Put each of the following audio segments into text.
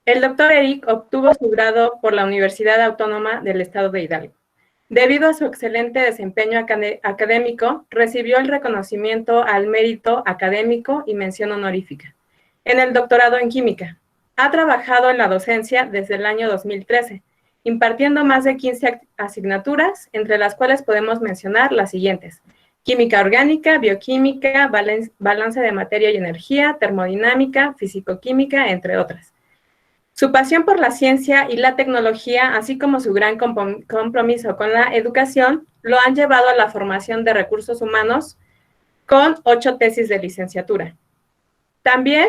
El doctor Eric obtuvo su grado por la Universidad Autónoma del Estado de Hidalgo. Debido a su excelente desempeño académico, recibió el reconocimiento al mérito académico y mención honorífica en el doctorado en química. Ha trabajado en la docencia desde el año 2013, impartiendo más de 15 asignaturas, entre las cuales podemos mencionar las siguientes: química orgánica, bioquímica, balance de materia y energía, termodinámica, fisicoquímica, entre otras. Su pasión por la ciencia y la tecnología, así como su gran compromiso con la educación, lo han llevado a la formación de recursos humanos con 8 tesis de licenciatura. También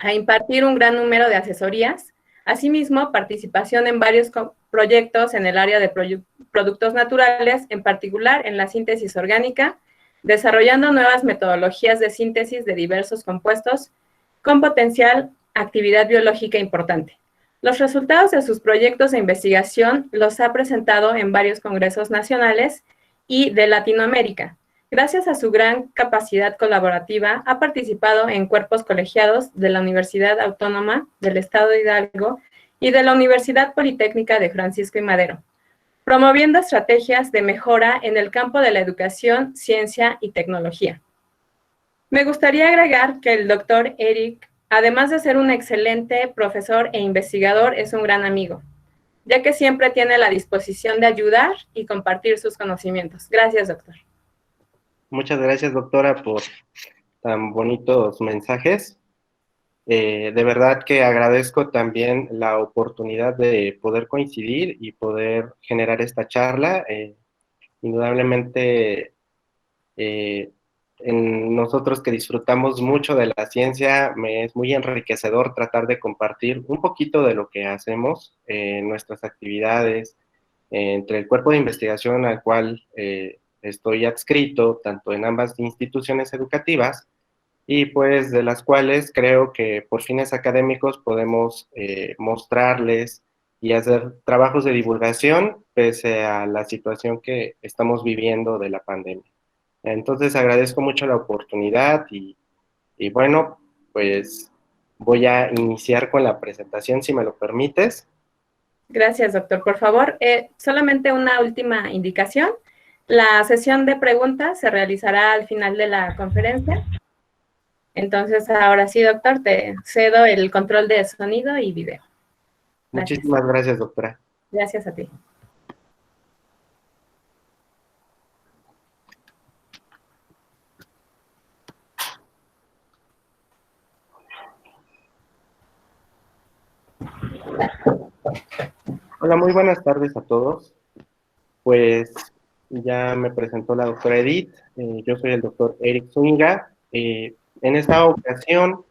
a impartir un gran número de asesorías, asimismo participación en varios proyectos en el área de productos naturales, en particular en la síntesis orgánica, desarrollando nuevas metodologías de síntesis de diversos compuestos con potencial actividad biológica importante. Los resultados de sus proyectos de investigación los ha presentado en varios congresos nacionales y de Latinoamérica. Gracias a su gran capacidad colaborativa, ha participado en cuerpos colegiados de la Universidad Autónoma del Estado de Hidalgo y de la Universidad Politécnica de Francisco y Madero, promoviendo estrategias de mejora en el campo de la educación, ciencia y tecnología. Me gustaría agregar que el doctor Eric, además de ser un excelente profesor e investigador, es un gran amigo, ya que siempre tiene la disposición de ayudar y compartir sus conocimientos. Gracias, doctor. Muchas gracias, doctora, por tan bonitos mensajes. De verdad que agradezco también la oportunidad de poder coincidir y poder generar esta charla. Indudablemente, en nosotros que disfrutamos mucho de la ciencia, me es muy enriquecedor tratar de compartir un poquito de lo que hacemos en nuestras actividades, entre el cuerpo de investigación al cual estoy adscrito, tanto en ambas instituciones educativas, y pues de las cuales creo que por fines académicos podemos mostrarles y hacer trabajos de divulgación pese a la situación que estamos viviendo de la pandemia. Entonces agradezco mucho la oportunidad y bueno, pues voy a iniciar con la presentación, si me lo permites. Gracias, doctor. Por favor, solamente una última indicación. La sesión de preguntas se realizará al final de la conferencia. Entonces, ahora sí, doctor, te cedo el control de sonido y video. Gracias. Muchísimas gracias, doctora. Gracias a ti. Hola, muy buenas tardes a todos. Pues ya me presentó la doctora Edith, yo soy el doctor Eric Zúñiga. En esta ocasión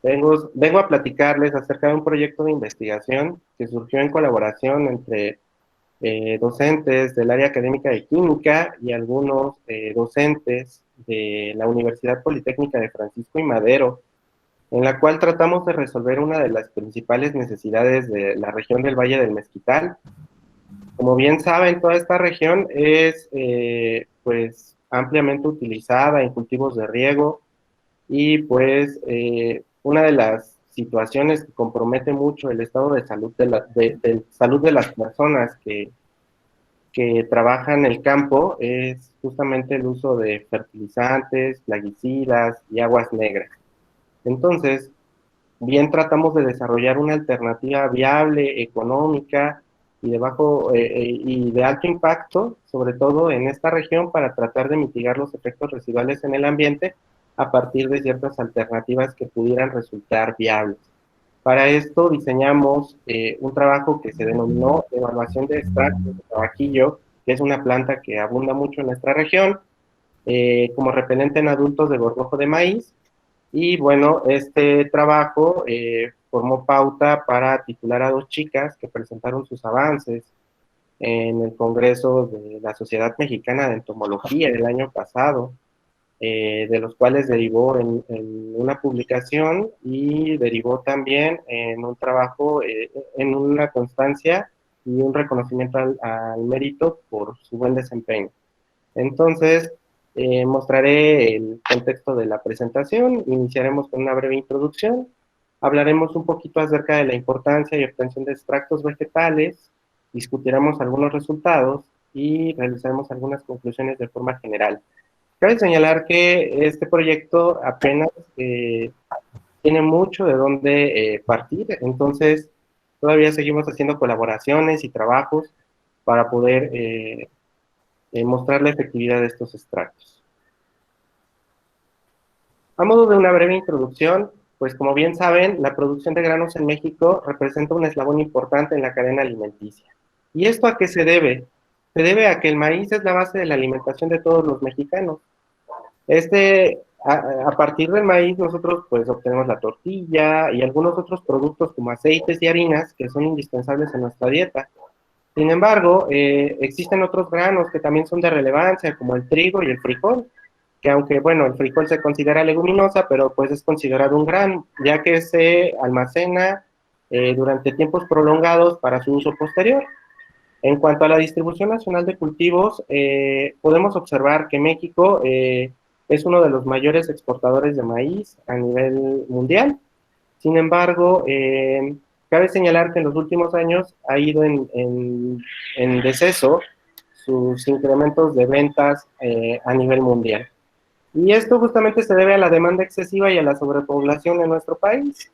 vengo a platicarles acerca de un proyecto de investigación que surgió en colaboración entre docentes del área académica de química y algunos docentes de la Universidad Politécnica de Francisco y Madero, en la cual tratamos de resolver una de las principales necesidades de la región del Valle del Mezquital. Como bien saben, toda esta región es pues ampliamente utilizada en cultivos de riego y pues una de las situaciones que compromete mucho el estado de salud de salud de las personas que trabajan en el campo es justamente el uso de fertilizantes, plaguicidas y aguas negras. Entonces, bien tratamos de desarrollar una alternativa viable, económica y y de alto impacto, sobre todo en esta región, para tratar de mitigar los efectos residuales en el ambiente a partir de ciertas alternativas que pudieran resultar viables. Para esto diseñamos un trabajo que se denominó evaluación de extractos de tabaquillo, que es una planta que abunda mucho en nuestra región, como repelente en adultos de gorgojo de maíz. Y bueno, este trabajo formó pauta para titular a 2 chicas que presentaron sus avances en el Congreso de la Sociedad Mexicana de Entomología del año pasado, de los cuales derivó en una publicación y derivó también en un trabajo, en una constancia y un reconocimiento al mérito por su buen desempeño. Entonces, mostraré el contexto de la presentación, iniciaremos con una breve introducción Hablaremos un poquito acerca de la importancia y obtención de extractos vegetales, discutiremos algunos resultados y realizaremos algunas conclusiones de forma general. Cabe señalar que este proyecto apenas tiene mucho de dónde partir, entonces todavía seguimos haciendo colaboraciones y trabajos para poder mostrar la efectividad de estos extractos. A modo de una breve introducción, pues como bien saben, la producción de granos en México representa un eslabón importante en la cadena alimenticia. ¿Y esto a qué se debe? Se debe a que el maíz es la base de la alimentación de todos los mexicanos. A partir del maíz nosotros pues obtenemos la tortilla y algunos otros productos como aceites y harinas que son indispensables en nuestra dieta. Sin embargo, existen otros granos que también son de relevancia, como el trigo y el frijol, que aunque, bueno, el frijol se considera leguminosa, pero pues es considerado un grano, ya que se almacena durante tiempos prolongados para su uso posterior. En cuanto a la distribución nacional de cultivos, podemos observar que México es uno de los mayores exportadores de maíz a nivel mundial. Sin embargo, cabe señalar que en los últimos años ha ido en deceso sus incrementos de ventas a nivel mundial. Y esto justamente se debe a la demanda excesiva y a la sobrepoblación en nuestro país.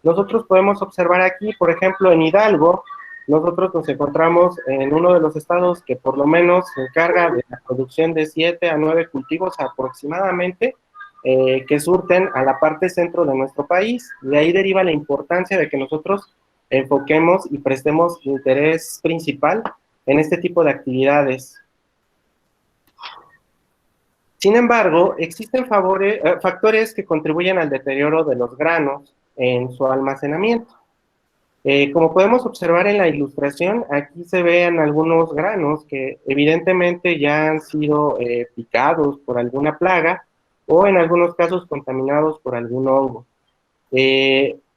Nosotros podemos observar aquí, por ejemplo, en Hidalgo, nosotros nos encontramos en uno de los estados que por lo menos se encarga de la producción de 7 a 9 cultivos aproximadamente, que surten a la parte centro de nuestro país. De ahí deriva la importancia de que nosotros enfoquemos y prestemos interés principal en este tipo de actividades. Sin embargo, existen factores que contribuyen al deterioro de los granos en su almacenamiento. Como podemos observar en la ilustración, aquí se ven algunos granos que evidentemente ya han sido picados por alguna plaga o en algunos casos contaminados por algún hongo.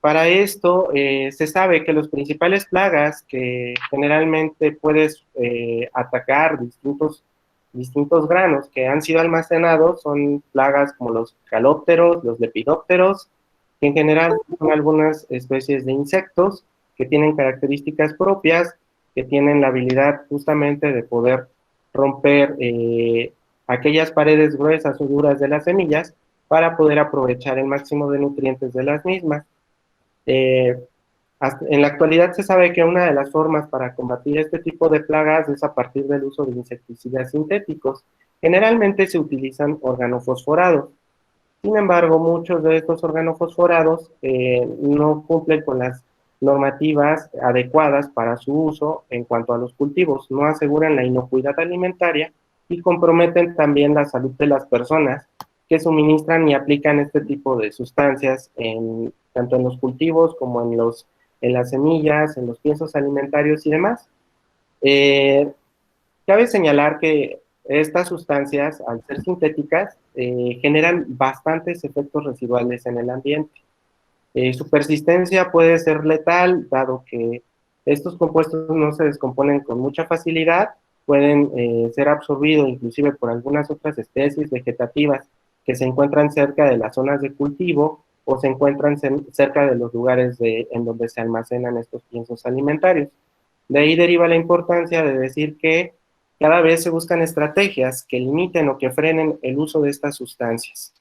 Para esto se sabe que las principales plagas que generalmente puedes atacar distintos granos que han sido almacenados son plagas como los calópteros, los lepidópteros, que en general son algunas especies de insectos que tienen características propias, que tienen la habilidad justamente de poder romper aquellas paredes gruesas o duras de las semillas para poder aprovechar el máximo de nutrientes de las mismas. En la actualidad se sabe que una de las formas para combatir este tipo de plagas es a partir del uso de insecticidas sintéticos. Generalmente se utilizan organofosforados. Sin embargo, muchos de estos organofosforados no cumplen con las normativas adecuadas para su uso en cuanto a los cultivos, no aseguran la inocuidad alimentaria y comprometen también la salud de las personas que suministran y aplican este tipo de sustancias tanto en los cultivos como en las semillas, en los piensos alimentarios y demás. Cabe señalar que estas sustancias, al ser sintéticas, generan bastantes efectos residuales en el ambiente. Su persistencia puede ser letal, dado que estos compuestos no se descomponen con mucha facilidad, pueden ser absorbidos inclusive por algunas otras especies vegetativas que se encuentran cerca de las zonas de cultivo o se encuentran cerca de los lugares en donde se almacenan estos piensos alimentarios. De ahí deriva la importancia de decir que cada vez se buscan estrategias que limiten o que frenen el uso de estas sustancias.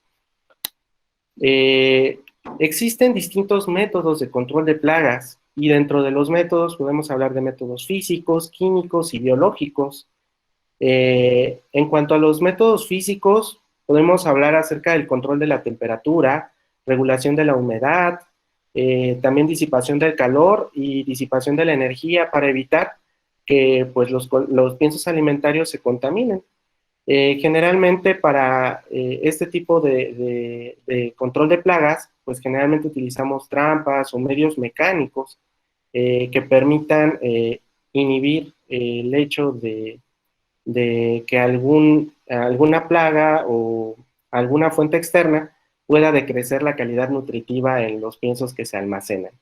Existen distintos métodos de control de plagas y dentro de los métodos podemos hablar de métodos físicos, químicos y biológicos. En cuanto a los métodos físicos, podemos hablar acerca del control de la temperatura, regulación de la humedad, también disipación del calor y disipación de la energía para evitar que pues, los piensos alimentarios se contaminen. Generalmente para este tipo de control de plagas, pues generalmente utilizamos trampas o medios mecánicos que permitan inhibir el hecho de que alguna plaga o alguna fuente externa pueda decrecer la calidad nutritiva en los piensos que se almacenan.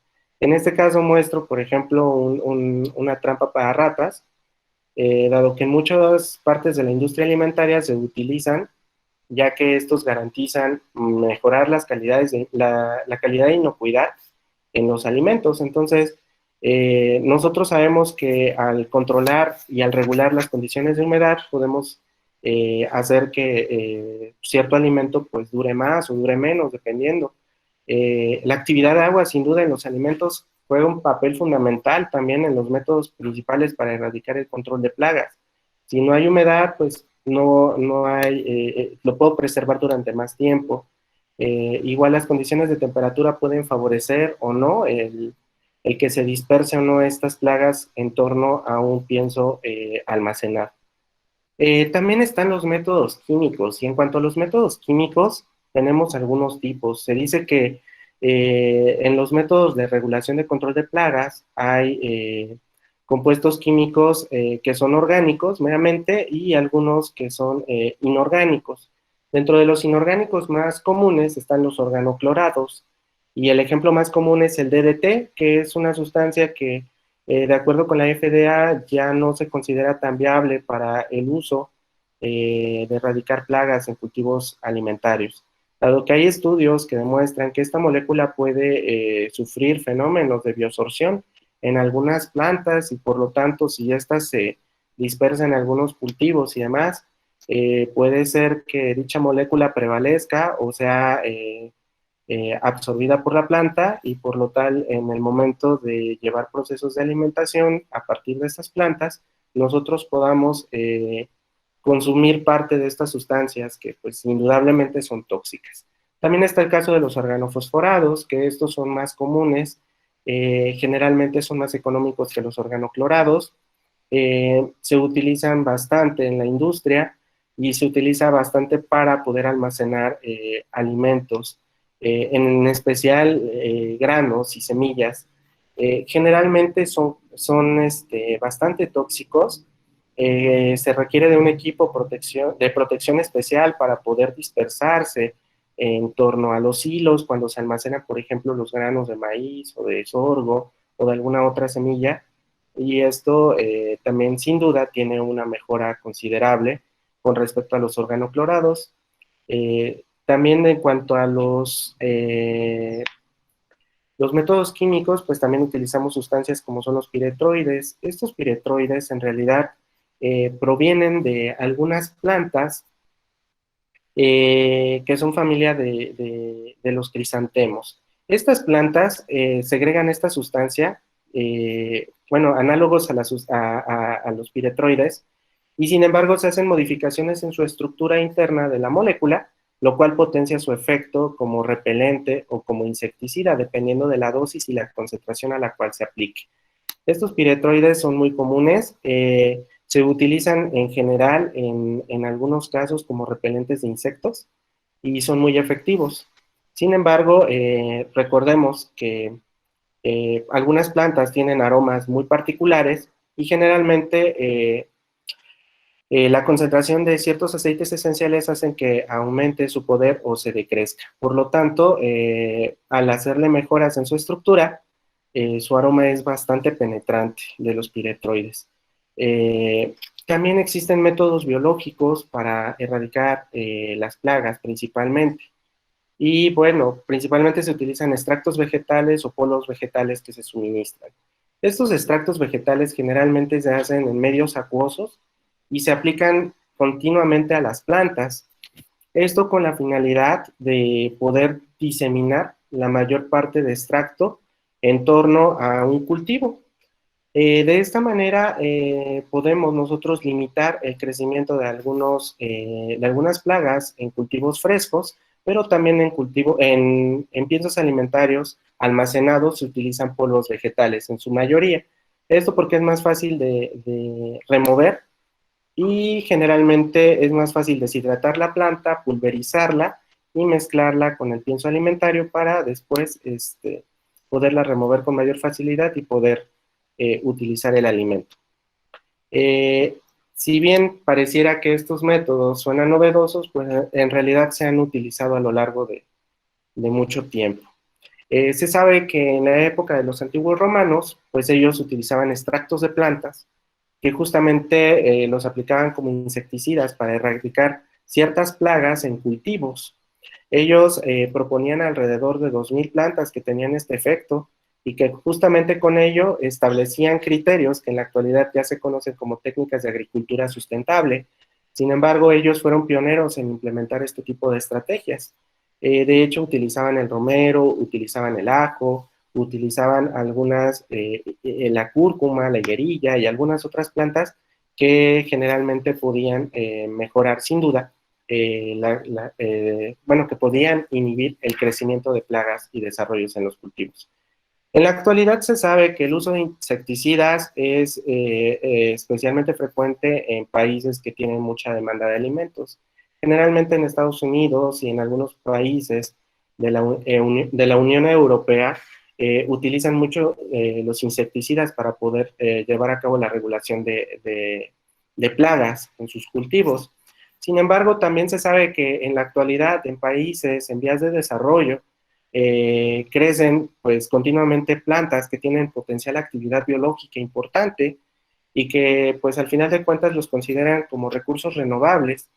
En este caso muestro, por ejemplo, una trampa para ratas, dado que en muchas partes de la industria alimentaria se utilizan, ya que estos garantizan mejorar la calidad de inocuidad en los alimentos. Entonces, nosotros sabemos que al controlar y al regular las condiciones de humedad podemos hacer que cierto alimento pues dure más o dure menos, dependiendo. La actividad de agua, sin duda, en los alimentos juega un papel fundamental también en los métodos principales para erradicar el control de plagas. Si no hay humedad, pues no hay, lo puedo preservar durante más tiempo. Igual las condiciones de temperatura pueden favorecer o no el que se disperse o no estas plagas en torno a un pienso almacenado. También están los métodos químicos, y en cuanto a los métodos químicos, tenemos algunos tipos. Se dice que en los métodos de regulación de control de plagas hay compuestos químicos que son orgánicos meramente y algunos que son inorgánicos. Dentro de los inorgánicos más comunes están los organoclorados, y el ejemplo más común es el DDT, que es una sustancia que de acuerdo con la FDA, ya no se considera tan viable para el uso de erradicar plagas en cultivos alimentarios, dado que hay estudios que demuestran que esta molécula puede sufrir fenómenos de bioabsorción en algunas plantas, y por lo tanto, si estas se dispersan en algunos cultivos y demás, puede ser que dicha molécula prevalezca o sea absorbida por la planta, y por lo tal, en el momento de llevar procesos de alimentación a partir de estas plantas, nosotros podamos consumir parte de estas sustancias que pues indudablemente son tóxicas. También está el caso de los organofosforados, que estos son más comunes, generalmente son más económicos que los organoclorados, se utilizan bastante en la industria y se utiliza bastante para poder almacenar alimentos, en especial granos y semillas. Generalmente son bastante tóxicos. Se requiere de un equipo de protección especial para poder dispersarse en torno a los hilos cuando se almacenan, por ejemplo, los granos de maíz o de sorgo o de alguna otra semilla, y esto también sin duda tiene una mejora considerable con respecto a los organoclorados. También en cuanto a los métodos químicos, pues también utilizamos sustancias como son los piretroides. Estos piretroides en realidad provienen de algunas plantas que son familia de los crisantemos. Estas plantas segregan esta sustancia, bueno, análogos a los piretroides, y sin embargo se hacen modificaciones en su estructura interna de la molécula, lo cual potencia su efecto como repelente o como insecticida, dependiendo de la dosis y la concentración a la cual se aplique. Estos piretroides son muy comunes, se utilizan en general en algunos casos como repelentes de insectos y son muy efectivos. Sin embargo, recordemos que algunas plantas tienen aromas muy particulares, y generalmente la concentración de ciertos aceites esenciales hacen que aumente su poder o se decrezca. Por lo tanto, al hacerle mejoras en su estructura, su aroma es bastante penetrante de los piretroides. También existen métodos biológicos para erradicar las plagas principalmente. Y bueno, principalmente se utilizan extractos vegetales o polos vegetales que se suministran. Estos extractos vegetales generalmente se hacen en medios acuosos y se aplican continuamente a las plantas. Esto con la finalidad de poder diseminar la mayor parte de extracto en torno a un cultivo. De esta manera podemos nosotros limitar el crecimiento de algunas plagas en cultivos frescos, pero también en piensos alimentarios almacenados se utilizan polvos vegetales en su mayoría. Esto porque es más fácil de remover, y generalmente es más fácil deshidratar la planta, pulverizarla y mezclarla con el pienso alimentario para después poderla remover con mayor facilidad y poder utilizar el alimento. Si bien pareciera que estos métodos suenan novedosos, pues en realidad se han utilizado a lo largo de mucho tiempo. Se sabe que en la época de los antiguos romanos, pues ellos utilizaban extractos de plantas que justamente los aplicaban como insecticidas para erradicar ciertas plagas en cultivos. Ellos proponían alrededor de 2000 plantas que tenían este efecto, y que justamente con ello establecían criterios que en la actualidad ya se conocen como técnicas de agricultura sustentable. Sin embargo, ellos fueron pioneros en implementar este tipo de estrategias. De hecho, utilizaban el romero, utilizaban el ajo, utilizaban la cúrcuma, la higuerilla y algunas otras plantas que generalmente podían mejorar sin duda, que podían inhibir el crecimiento de plagas y desarrollos en los cultivos. En la actualidad se sabe que el uso de insecticidas es especialmente frecuente en países que tienen mucha demanda de alimentos. Generalmente en Estados Unidos y en algunos países de la Unión Europea utilizan mucho los insecticidas para poder llevar a cabo la regulación de plagas en sus cultivos. Sin embargo, también se sabe que en la actualidad en países en vías de desarrollo crecen pues continuamente plantas que tienen potencial actividad biológica importante y que pues al final de cuentas los consideran como recursos renovables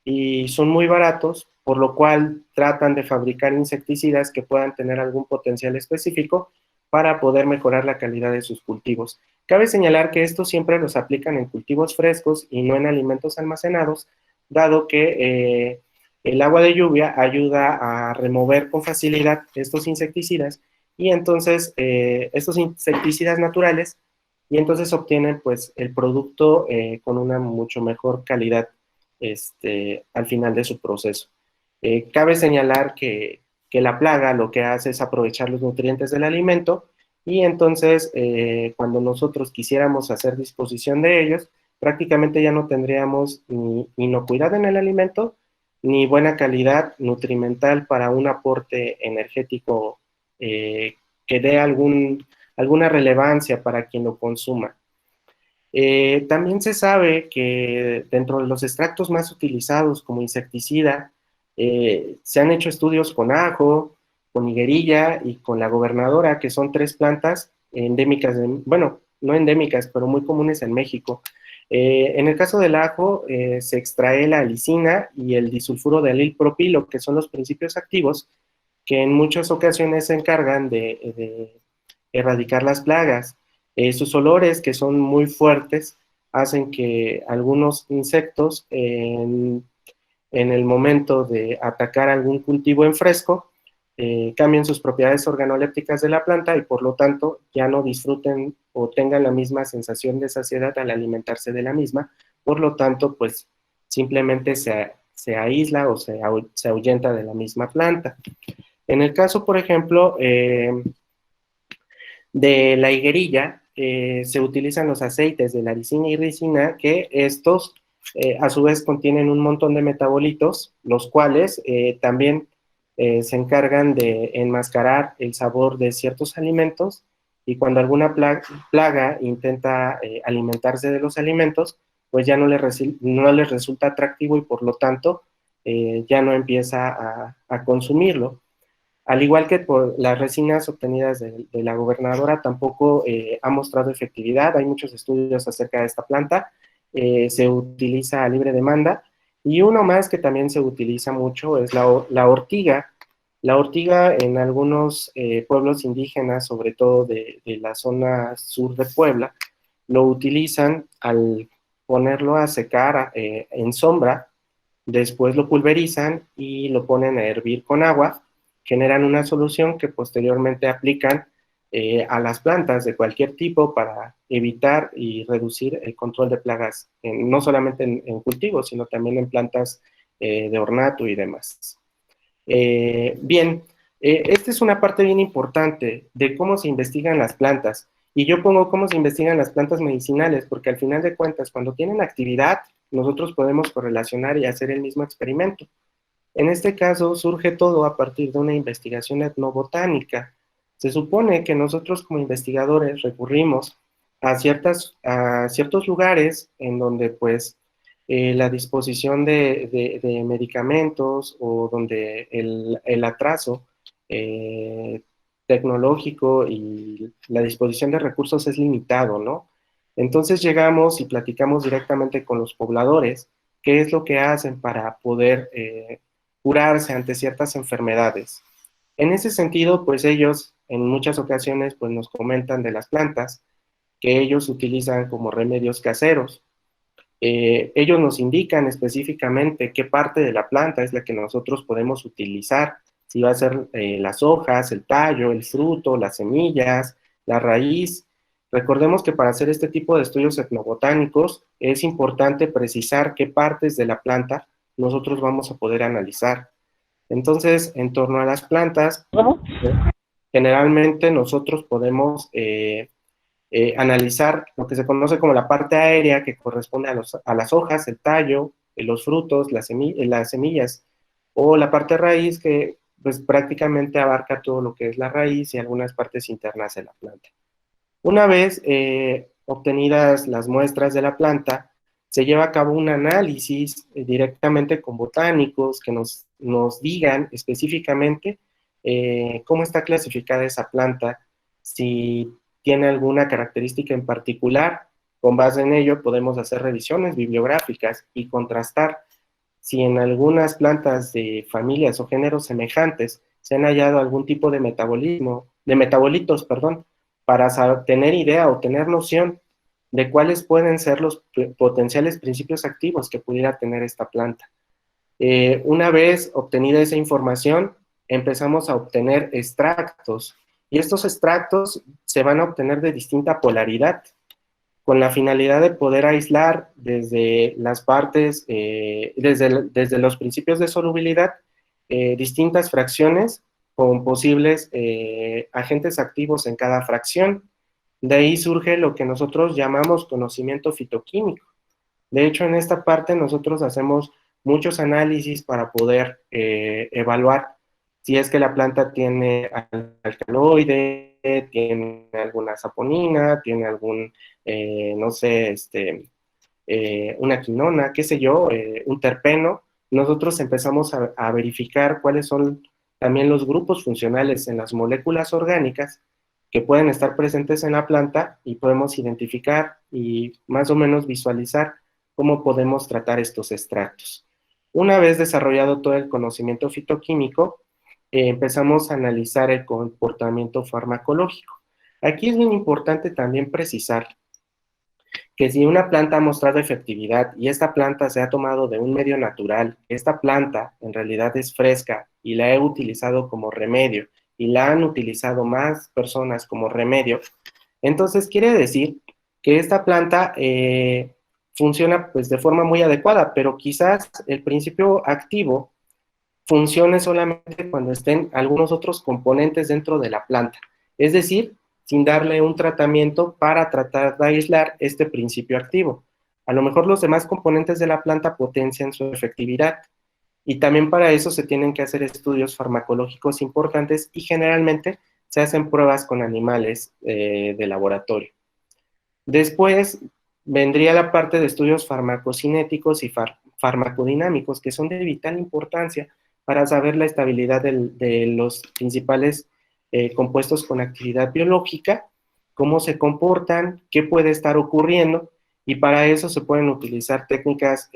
y son muy baratos, por lo cual tratan de fabricar insecticidas que puedan tener algún potencial específico para poder mejorar la calidad de sus cultivos. Cabe señalar que estos siempre los aplican en cultivos frescos y no en alimentos almacenados, dado que el agua de lluvia ayuda a remover con facilidad estos insecticidas y entonces estos insecticidas naturales y entonces obtienen pues el producto con una mucho mejor calidad al final de su proceso. Cabe señalar que la plaga lo que hace es aprovechar los nutrientes del alimento y entonces cuando nosotros quisiéramos hacer disposición de ellos, prácticamente ya no tendríamos ni inocuidad en el alimento, ni buena calidad nutrimental para un aporte energético que dé alguna relevancia para quien lo consuma. También se sabe que dentro de los extractos más utilizados como insecticida, se han hecho estudios con ajo, con higuerilla y con la gobernadora, que son tres plantas endémicas, bueno, no endémicas, pero muy comunes en México. En el caso del ajo, se extrae la alicina y el disulfuro de alilpropilo, que son los principios activos que en muchas ocasiones se encargan de erradicar las plagas. Sus olores, que son muy fuertes, hacen que algunos insectos en el momento de atacar algún cultivo en fresco, cambien sus propiedades organolépticas de la planta y por lo tanto ya no disfruten o tengan la misma sensación de saciedad al alimentarse de la misma, por lo tanto pues simplemente se aísla o se ahuyenta de la misma planta. En el caso, por ejemplo, de la higuerilla, se utilizan los aceites de laricina y ricina, que estos a su vez contienen un montón de metabolitos, los cuales también se encargan de enmascarar el sabor de ciertos alimentos y cuando alguna plaga intenta alimentarse de los alimentos, pues ya no les resulta atractivo y por lo tanto ya no empieza a consumirlo. Al igual que por las resinas obtenidas de la gobernadora, tampoco ha mostrado efectividad. Hay muchos estudios acerca de esta planta. Se utiliza a libre demanda. Y uno más que también se utiliza mucho es la ortiga. La ortiga en algunos pueblos indígenas, sobre todo de la zona sur de Puebla, lo utilizan al ponerlo a secar en sombra, después lo pulverizan y lo ponen a hervir con agua, generan una solución que posteriormente aplican a las plantas de cualquier tipo para evitar y reducir el control de plagas, no solamente en cultivos, sino también en plantas de ornato y demás. Bien, esta es una parte bien importante de cómo se investigan las plantas. Y yo pongo cómo se investigan las plantas medicinales, porque al final de cuentas, cuando tienen actividad, nosotros podemos correlacionar y hacer el mismo experimento. En este caso, surge todo a partir de una investigación etnobotánica. Se supone que nosotros como investigadores recurrimos a ciertos lugares en donde pues la disposición de medicamentos o donde el atraso tecnológico y la disposición de recursos es limitado, ¿no? Entonces llegamos y platicamos directamente con los pobladores, qué es lo que hacen para poder curarse ante ciertas enfermedades. En ese sentido, pues ellos en muchas ocasiones pues nos comentan de las plantas que ellos utilizan como remedios caseros. Ellos nos indican específicamente qué parte de la planta es la que nosotros podemos utilizar, si va a ser las hojas, el tallo, el fruto, las semillas, la raíz. Recordemos que para hacer este tipo de estudios etnobotánicos es importante precisar qué partes de la planta nosotros vamos a poder analizar. Entonces, en torno a las plantas, generalmente nosotros podemos analizar lo que se conoce como la parte aérea, que corresponde a las hojas, el tallo, los frutos, las semillas, o la parte raíz, que pues prácticamente abarca todo lo que es la raíz y algunas partes internas de la planta. Una vez obtenidas las muestras de la planta, se lleva a cabo un análisis directamente con botánicos que nos digan específicamente cómo está clasificada esa planta, si tiene alguna característica en particular. Con base en ello podemos hacer revisiones bibliográficas y contrastar si en algunas plantas de familias o géneros semejantes se han hallado algún tipo de metabolitos, perdón, para tener idea o tener noción de cuáles pueden ser los potenciales principios activos que pudiera tener esta planta. Una vez obtenida esa información, empezamos a obtener extractos, y estos extractos se van a obtener de distinta polaridad, con la finalidad de poder aislar desde las partes, desde los principios de solubilidad, distintas fracciones con posibles agentes activos en cada fracción. De ahí surge lo que nosotros llamamos conocimiento fitoquímico. De hecho, en esta parte nosotros hacemos muchos análisis para poder evaluar si es que la planta tiene alcaloide, tiene alguna saponina, tiene algún, no sé, una quinona, qué sé yo, un terpeno. Nosotros empezamos a verificar cuáles son también los grupos funcionales en las moléculas orgánicas que pueden estar presentes en la planta, y podemos identificar y más o menos visualizar cómo podemos tratar estos extractos. Una vez desarrollado todo el conocimiento fitoquímico, empezamos a analizar el comportamiento farmacológico. Aquí es muy importante también precisar que si una planta ha mostrado efectividad y esta planta se ha tomado de un medio natural, esta planta en realidad es fresca y la he utilizado como remedio y la han utilizado más personas como remedio, entonces quiere decir que esta planta funciona pues de forma muy adecuada, pero quizás el principio activo funcione solamente cuando estén algunos otros componentes dentro de la planta, es decir, sin darle un tratamiento para tratar de aislar este principio activo. A lo mejor los demás componentes de la planta potencian su efectividad, y también para eso se tienen que hacer estudios farmacológicos importantes, y generalmente se hacen pruebas con animales de laboratorio. Después vendría la parte de estudios farmacocinéticos y farmacodinámicos, que son de vital importancia para saber la estabilidad de los principales compuestos con actividad biológica, cómo se comportan, qué puede estar ocurriendo, y para eso se pueden utilizar técnicas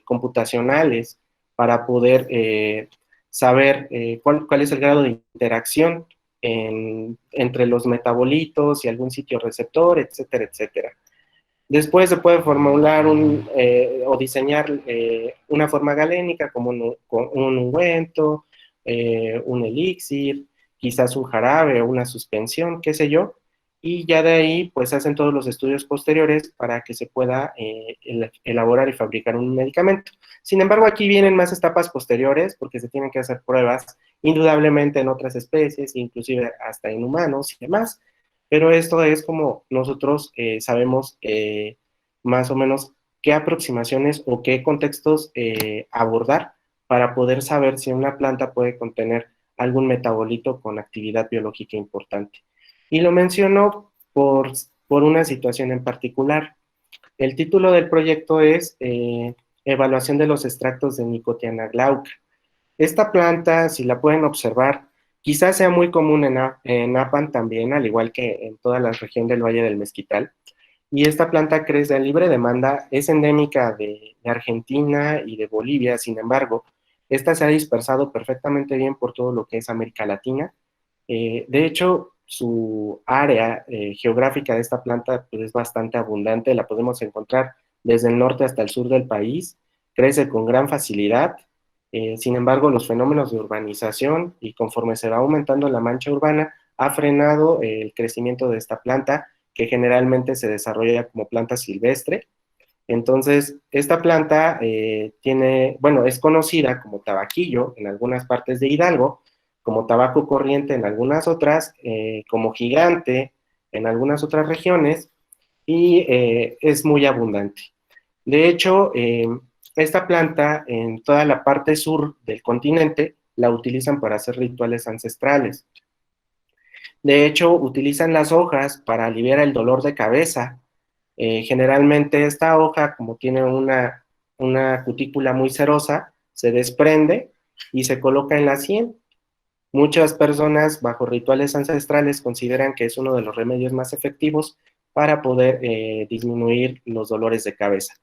computacionales para poder saber cuál es el grado de interacción entre los metabolitos y algún sitio receptor, etcétera, etcétera. Después se puede formular o diseñar una forma galénica como un ungüento, un elixir, quizás un jarabe o una suspensión, qué sé yo, y ya de ahí pues se hacen todos los estudios posteriores para que se pueda elaborar y fabricar un medicamento. Sin embargo, aquí vienen más etapas posteriores porque se tienen que hacer pruebas indudablemente en otras especies, inclusive hasta en humanos y demás, pero esto es como nosotros sabemos más o menos qué aproximaciones o qué contextos abordar para poder saber si una planta puede contener algún metabolito con actividad biológica importante. Y lo menciono por una situación en particular. El título del proyecto es Evaluación de los extractos de Nicotiana glauca. Esta planta, si la pueden observar, quizás sea muy común en Apan también, al igual que en toda la región del Valle del Mezquital. Y esta planta crece a libre demanda, es endémica de Argentina y de Bolivia. Sin embargo, esta se ha dispersado perfectamente bien por todo lo que es América Latina. De hecho, su área geográfica de esta planta pues, es bastante abundante, la podemos encontrar desde el norte hasta el sur del país, crece con gran facilidad. Sin embargo, los fenómenos de urbanización y conforme se va aumentando la mancha urbana, ha frenado el crecimiento de esta planta, que generalmente se desarrolla como planta silvestre. Entonces, esta planta es conocida como tabaquillo en algunas partes de Hidalgo, como tabaco corriente en algunas otras, como gigante en algunas otras regiones, y es muy abundante. De hecho, esta planta en toda la parte sur del continente la utilizan para hacer rituales ancestrales. De hecho, utilizan las hojas para aliviar el dolor de cabeza. Generalmente esta hoja, como tiene una cutícula muy cerosa, se desprende y se coloca en la sien. Muchas personas bajo rituales ancestrales consideran que es uno de los remedios más efectivos para poder disminuir los dolores de cabeza.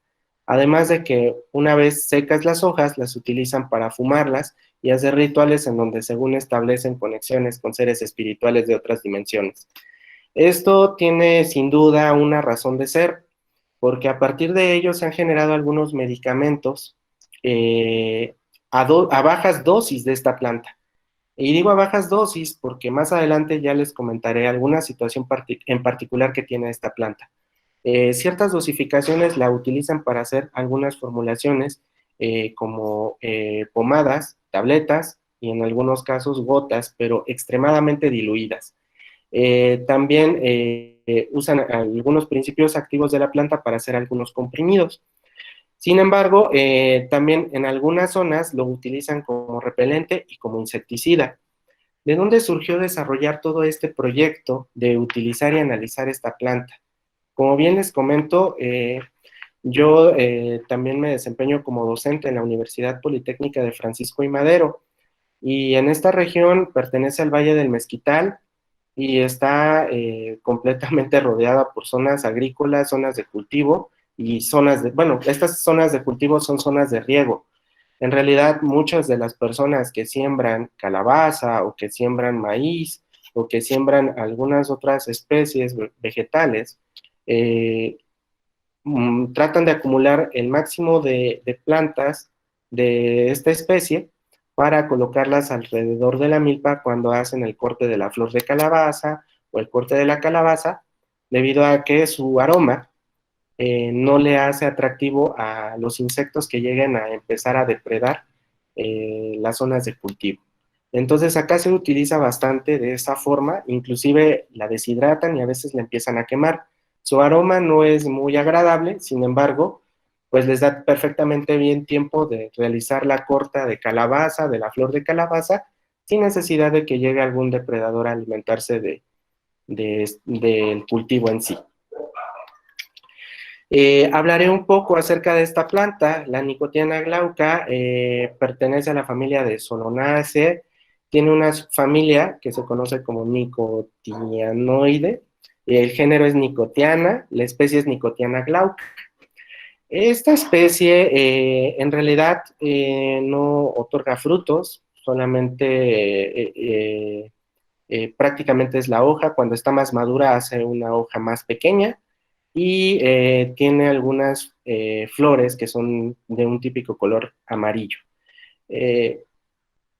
Además de que una vez secas las hojas, las utilizan para fumarlas y hacer rituales en donde según establecen conexiones con seres espirituales de otras dimensiones. Esto tiene sin duda una razón de ser, porque a partir de ello se han generado algunos medicamentos a bajas dosis de esta planta. Y digo a bajas dosis porque más adelante ya les comentaré alguna situación en particular que tiene esta planta. Ciertas dosificaciones la utilizan para hacer algunas formulaciones como pomadas, tabletas y en algunos casos gotas, pero extremadamente diluidas. También usan algunos principios activos de la planta para hacer algunos comprimidos. Sin embargo, también en algunas zonas lo utilizan como repelente y como insecticida. ¿De dónde surgió desarrollar todo este proyecto de utilizar y analizar esta planta? Como bien les comento, yo también me desempeño como docente en la Universidad Politécnica de Francisco y Madero, y en esta región pertenece al Valle del Mezquital y está completamente rodeada por zonas agrícolas, zonas de cultivo y estas zonas de cultivo son zonas de riego. En realidad, muchas de las personas que siembran calabaza o que siembran maíz o que siembran algunas otras especies vegetales, eh, tratan de acumular el máximo de plantas de esta especie para colocarlas alrededor de la milpa cuando hacen el corte de la flor de calabaza o el corte de la calabaza, debido a que su aroma no le hace atractivo a los insectos que lleguen a empezar a depredar las zonas de cultivo. Entonces acá se utiliza bastante de esa forma, inclusive la deshidratan y a veces la empiezan a quemar. Su aroma no es muy agradable, sin embargo, pues les da perfectamente bien tiempo de realizar la corta de calabaza, de la flor de calabaza, sin necesidad de que llegue algún depredador a alimentarse del cultivo en sí. Hablaré un poco acerca de esta planta. La Nicotiana glauca pertenece a la familia de Solanaceae. Tiene una familia que se conoce como Nicotianoide. El género es Nicotiana, la especie es Nicotiana glauca. Esta especie en realidad no otorga frutos, solamente prácticamente es la hoja. Cuando está más madura hace una hoja más pequeña y tiene algunas flores que son de un típico color amarillo.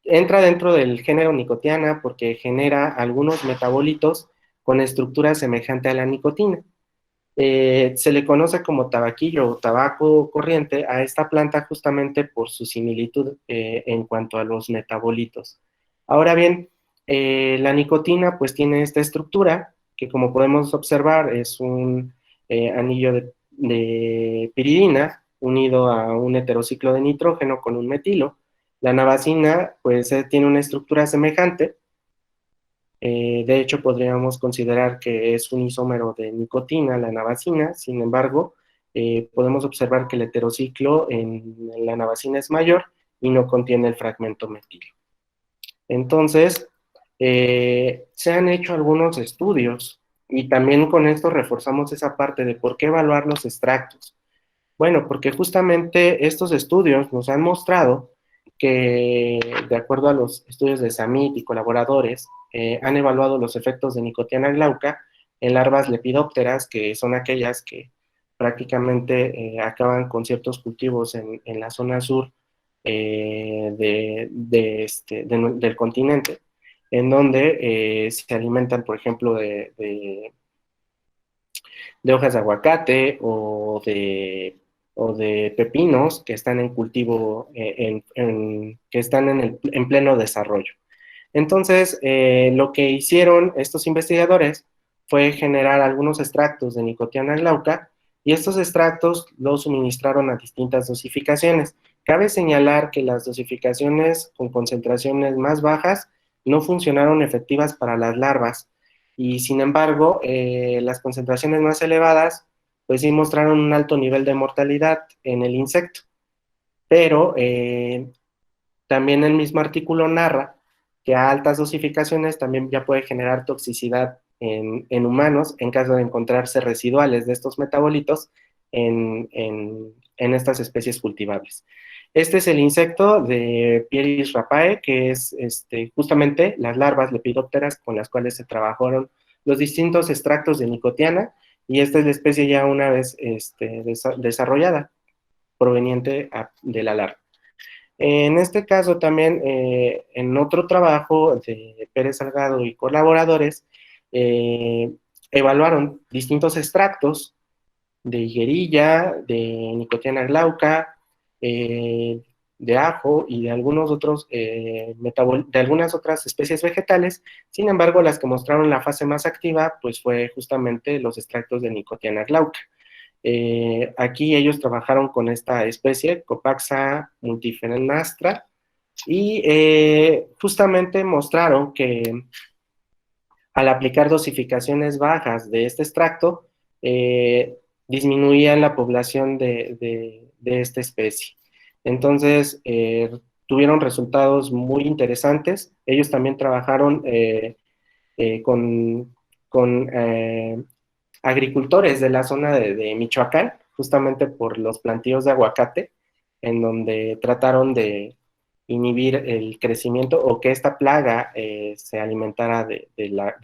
Entra dentro del género Nicotiana porque genera algunos metabolitos con estructura semejante a la nicotina. Se le conoce como tabaquillo o tabaco corriente a esta planta justamente por su similitud en cuanto a los metabolitos. Ahora bien, la nicotina pues tiene esta estructura que, como podemos observar, es un anillo de piridina unido a un heterociclo de nitrógeno con un metilo. La nabacina pues tiene una estructura semejante. De hecho, podríamos considerar que es un isómero de nicotina, la nabacina. Sin embargo, podemos observar que el heterociclo en la nabacina es mayor y no contiene el fragmento metilo. Entonces, se han hecho algunos estudios y también con esto reforzamos esa parte de por qué evaluar los extractos. Bueno, porque justamente estos estudios nos han mostrado que, de acuerdo a los estudios de Samit y colaboradores, han evaluado los efectos de Nicotiana glauca en larvas lepidópteras, que son aquellas que prácticamente acaban con ciertos cultivos en la zona sur del continente, en donde se alimentan, por ejemplo, de hojas de aguacate o de pepinos que están en cultivo, que están en pleno desarrollo. Entonces, lo que hicieron estos investigadores fue generar algunos extractos de Nicotiana glauca, y estos extractos los suministraron a distintas dosificaciones. Cabe señalar que las dosificaciones con concentraciones más bajas no funcionaron efectivas para las larvas, y sin embargo, las concentraciones más elevadas, pues sí mostraron un alto nivel de mortalidad en el insecto. Pero también el mismo artículo narra que a altas dosificaciones también ya puede generar toxicidad en humanos en caso de encontrarse residuales de estos metabolitos en estas especies cultivables. Este es el insecto de Pieris rapae, que es justamente las larvas lepidópteras con las cuales se trabajaron los distintos extractos de nicotiana, y esta es la especie ya una vez desarrollada, proveniente de la larva. En este caso también, en otro trabajo de Pérez Salgado y colaboradores, evaluaron distintos extractos de higuerilla, de Nicotiana glauca, de ajo y de algunos otros de algunas otras especies vegetales. Sin embargo, las que mostraron la fase más activa, pues fue justamente los extractos de Nicotiana glauca. Aquí ellos trabajaron con esta especie, Copaxa multifrenastra, y justamente mostraron que al aplicar dosificaciones bajas de este extracto, disminuían la población de esta especie. Entonces, tuvieron resultados muy interesantes. Ellos también trabajaron con agricultores de la zona de Michoacán, justamente por los plantíos de aguacate, en donde trataron de inhibir el crecimiento o que esta plaga se alimentara de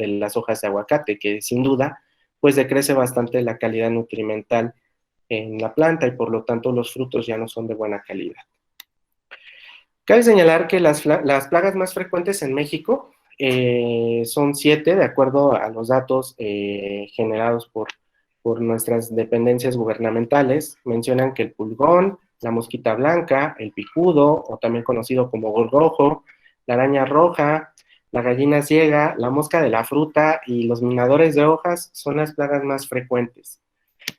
las hojas de aguacate, que sin duda pues decrece bastante la calidad nutrimental en la planta y por lo tanto los frutos ya no son de buena calidad. Cabe señalar que las plagas más frecuentes en México son 7, de acuerdo a los datos generados por nuestras dependencias gubernamentales. Mencionan que el pulgón, la mosquita blanca, el picudo, o también conocido como gorgojo, la araña roja, la gallina ciega, la mosca de la fruta y los minadores de hojas son las plagas más frecuentes.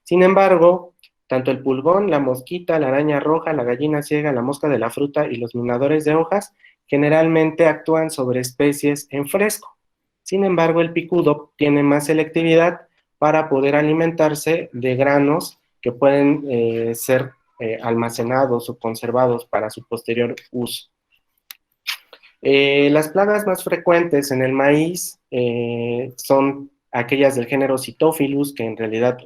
Sin embargo, tanto el pulgón, la mosquita, la araña roja, la gallina ciega, la mosca de la fruta y los minadores de hojas generalmente actúan sobre especies en fresco. Sin embargo, el picudo tiene más selectividad para poder alimentarse de granos que pueden ser almacenados o conservados para su posterior uso. Las plagas más frecuentes en el maíz son aquellas del género Cytophilus, que en realidad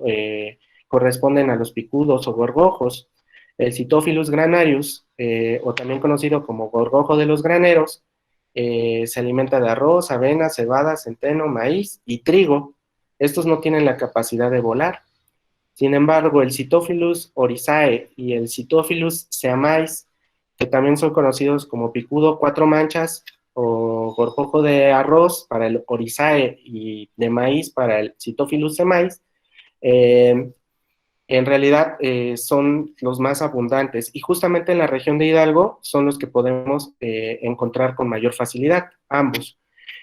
corresponden a los picudos o gorgojos. El Cytophilus granarius, o también conocido como gorgojo de los graneros, se alimenta de arroz, avena, cebada, centeno, maíz y trigo. Estos no tienen la capacidad de volar. Sin embargo, el Cytophilus oryzae y el Cytophilus siamais, que también son conocidos como picudo cuatro manchas o gorgojo de arroz para el oryzae y de maíz para el Cytophilus siamais, en realidad son los más abundantes, y justamente en la región de Hidalgo son los que podemos encontrar con mayor facilidad, ambos.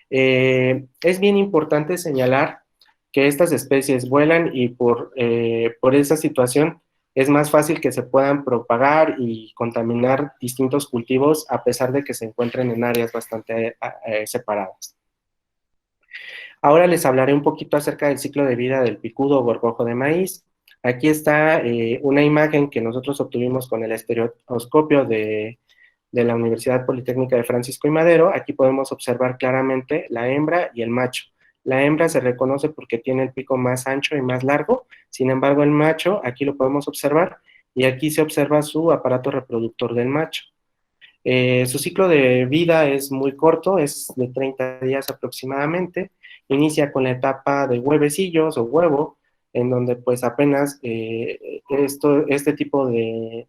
Es bien importante señalar que estas especies vuelan y por esa situación es más fácil que se puedan propagar y contaminar distintos cultivos a pesar de que se encuentren en áreas bastante separadas. Ahora les hablaré un poquito acerca del ciclo de vida del picudo o gorgojo de maíz. Aquí está una imagen que nosotros obtuvimos con el estereoscopio de la Universidad Politécnica de Francisco y Madero. Aquí podemos observar claramente la hembra y el macho. La hembra se reconoce porque tiene el pico más ancho y más largo, sin embargo el macho, aquí lo podemos observar, y aquí se observa su aparato reproductor del macho. Su ciclo de vida es muy corto, es de 30 días aproximadamente. Inicia con la etapa de huevecillos o huevo, en donde pues apenas este tipo de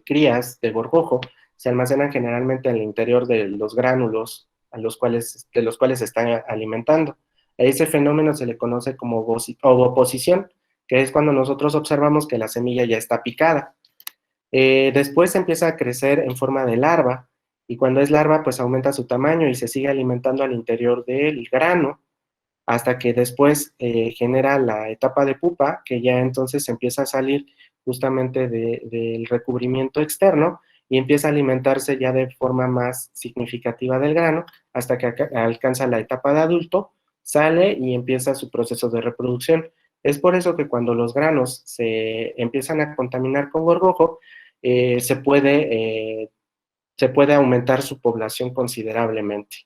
crías de gorgojo se almacenan generalmente en el interior de los gránulos de los cuales se están alimentando. A ese fenómeno se le conoce como ovoposición, que es cuando nosotros observamos que la semilla ya está picada. Después empieza a crecer en forma de larva, y cuando es larva pues aumenta su tamaño y se sigue alimentando al interior del grano, hasta que después genera la etapa de pupa, que ya entonces empieza a salir justamente del recubrimiento externo y empieza a alimentarse ya de forma más significativa del grano, hasta que alcanza la etapa de adulto, sale y empieza su proceso de reproducción. Es por eso que cuando los granos se empiezan a contaminar con gorgojo, eh, se puede, eh, se puede aumentar su población considerablemente.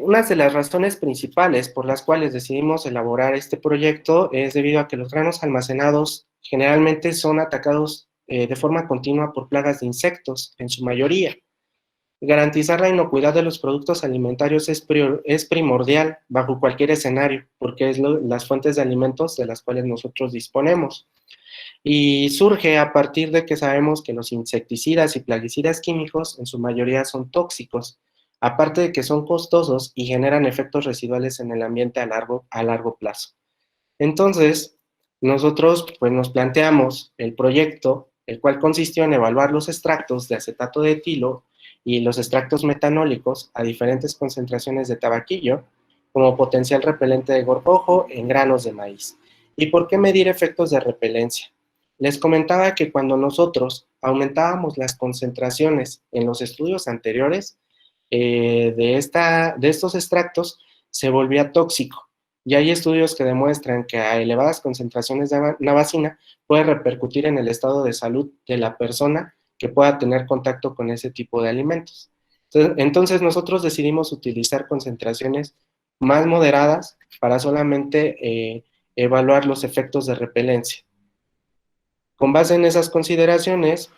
Una de las razones principales por las cuales decidimos elaborar este proyecto es debido a que los granos almacenados generalmente son atacados de forma continua por plagas de insectos, en su mayoría. Garantizar la inocuidad de los productos alimentarios es primordial bajo cualquier escenario, porque es las fuentes de alimentos de las cuales nosotros disponemos. Y surge a partir de que sabemos que los insecticidas y plaguicidas químicos en su mayoría son tóxicos, aparte de que son costosos y generan efectos residuales en el ambiente a largo plazo. Entonces, nosotros pues nos planteamos el proyecto, el cual consistió en evaluar los extractos de acetato de etilo y los extractos metanólicos a diferentes concentraciones de tabaquillo como potencial repelente de gorgojo en granos de maíz. ¿Y por qué medir efectos de repelencia? Les comentaba que cuando nosotros aumentábamos las concentraciones en los estudios anteriores de estos extractos, se volvía tóxico. Y hay estudios que demuestran que a elevadas concentraciones de navacina puede repercutir en el estado de salud de la persona que pueda tener contacto con ese tipo de alimentos. Entonces nosotros decidimos utilizar concentraciones más moderadas para solamente evaluar los efectos de repelencia. Con base en esas consideraciones,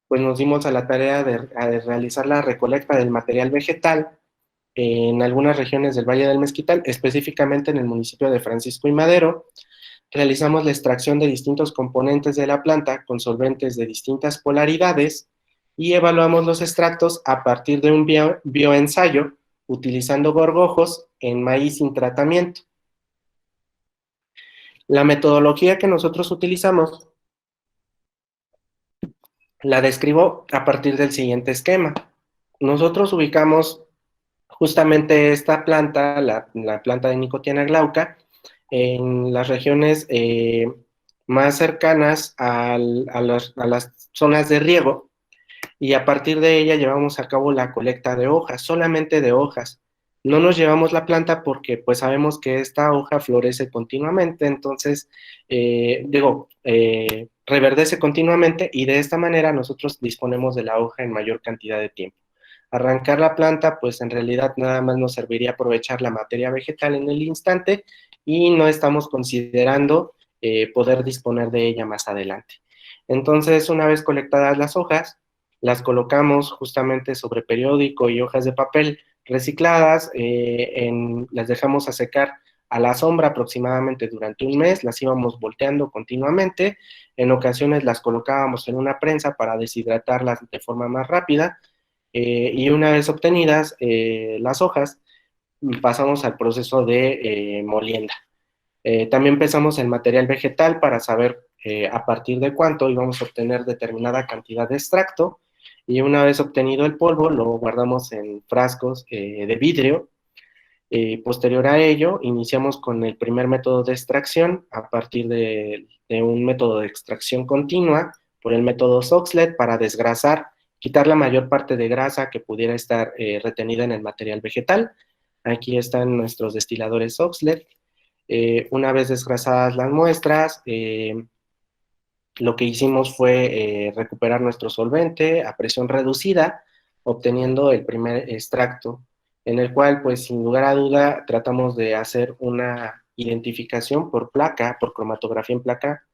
pues nos dimos a la tarea de realizar la recolecta del material vegetal en algunas regiones del Valle del Mezquital, específicamente en el municipio de Francisco y Madero. Realizamos la extracción de distintos componentes de la planta con solventes de distintas polaridades y evaluamos los extractos a partir de un bioensayo utilizando gorgojos en maíz sin tratamiento. La metodología que nosotros utilizamos la describo a partir del siguiente esquema. Nosotros ubicamos justamente esta planta, la planta de Nicotiana glauca, en las regiones más cercanas a las zonas de riego, y a partir de ella llevamos a cabo la colecta de hojas, solamente de hojas. No nos llevamos la planta porque pues sabemos que esta hoja florece continuamente, entonces, reverdece continuamente, y de esta manera nosotros disponemos de la hoja en mayor cantidad de tiempo. Arrancar la planta, pues en realidad nada más nos serviría aprovechar la materia vegetal en el instante, y no estamos considerando poder disponer de ella más adelante. Entonces, una vez colectadas las hojas, las colocamos justamente sobre periódico y hojas de papel recicladas, las dejamos a secar a la sombra aproximadamente durante un mes, las íbamos volteando continuamente, en ocasiones las colocábamos en una prensa para deshidratarlas de forma más rápida, y una vez obtenidas las hojas, pasamos al proceso de molienda. También pensamos el material vegetal para saber a partir de cuánto íbamos a obtener determinada cantidad de extracto, y una vez obtenido el polvo lo guardamos en frascos de vidrio. Posterior a ello, iniciamos con el primer método de extracción a partir de un método de extracción continua por el método Soxhlet para desgrasar, quitar la mayor parte de grasa que pudiera estar retenida en el material vegetal. Aquí están nuestros destiladores Soxhlet. Una vez desgrasadas las muestras, lo que hicimos fue recuperar nuestro solvente a presión reducida, obteniendo el primer extracto, en el cual, pues sin lugar a duda, tratamos de hacer una identificación por placa, por cromatografía en placa,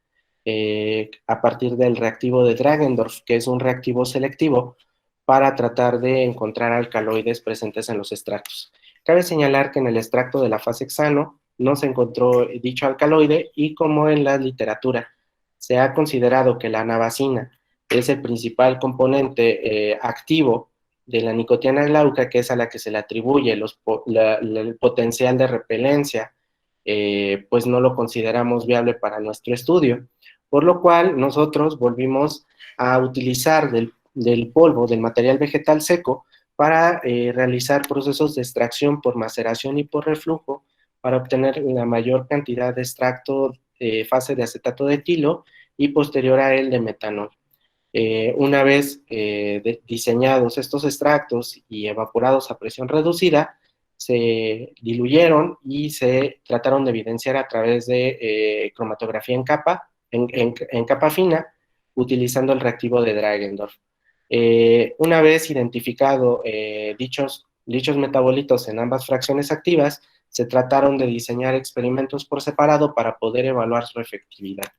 a partir del reactivo de Dragendorf, que es un reactivo selectivo para tratar de encontrar alcaloides presentes en los extractos. Cabe señalar que en el extracto de la fase hexano no se encontró dicho alcaloide, y como en la literatura se ha considerado que la nabacina es el principal componente activo de la nicotiana glauca, que es a la que se le atribuye el potencial de repelencia, pues no lo consideramos viable para nuestro estudio, por lo cual nosotros volvimos a utilizar del polvo, del material vegetal seco, para realizar procesos de extracción por maceración y por reflujo, para obtener la mayor cantidad de extracto fase de acetato de etilo y posterior a él de metanol. Una vez diseñados estos extractos y evaporados a presión reducida, se diluyeron y se trataron de evidenciar a través de cromatografía en capa fina, utilizando el reactivo de Dragendorf. Una vez identificado dichos metabolitos en ambas fracciones activas, se trataron de diseñar experimentos por separado para poder evaluar su efectividad.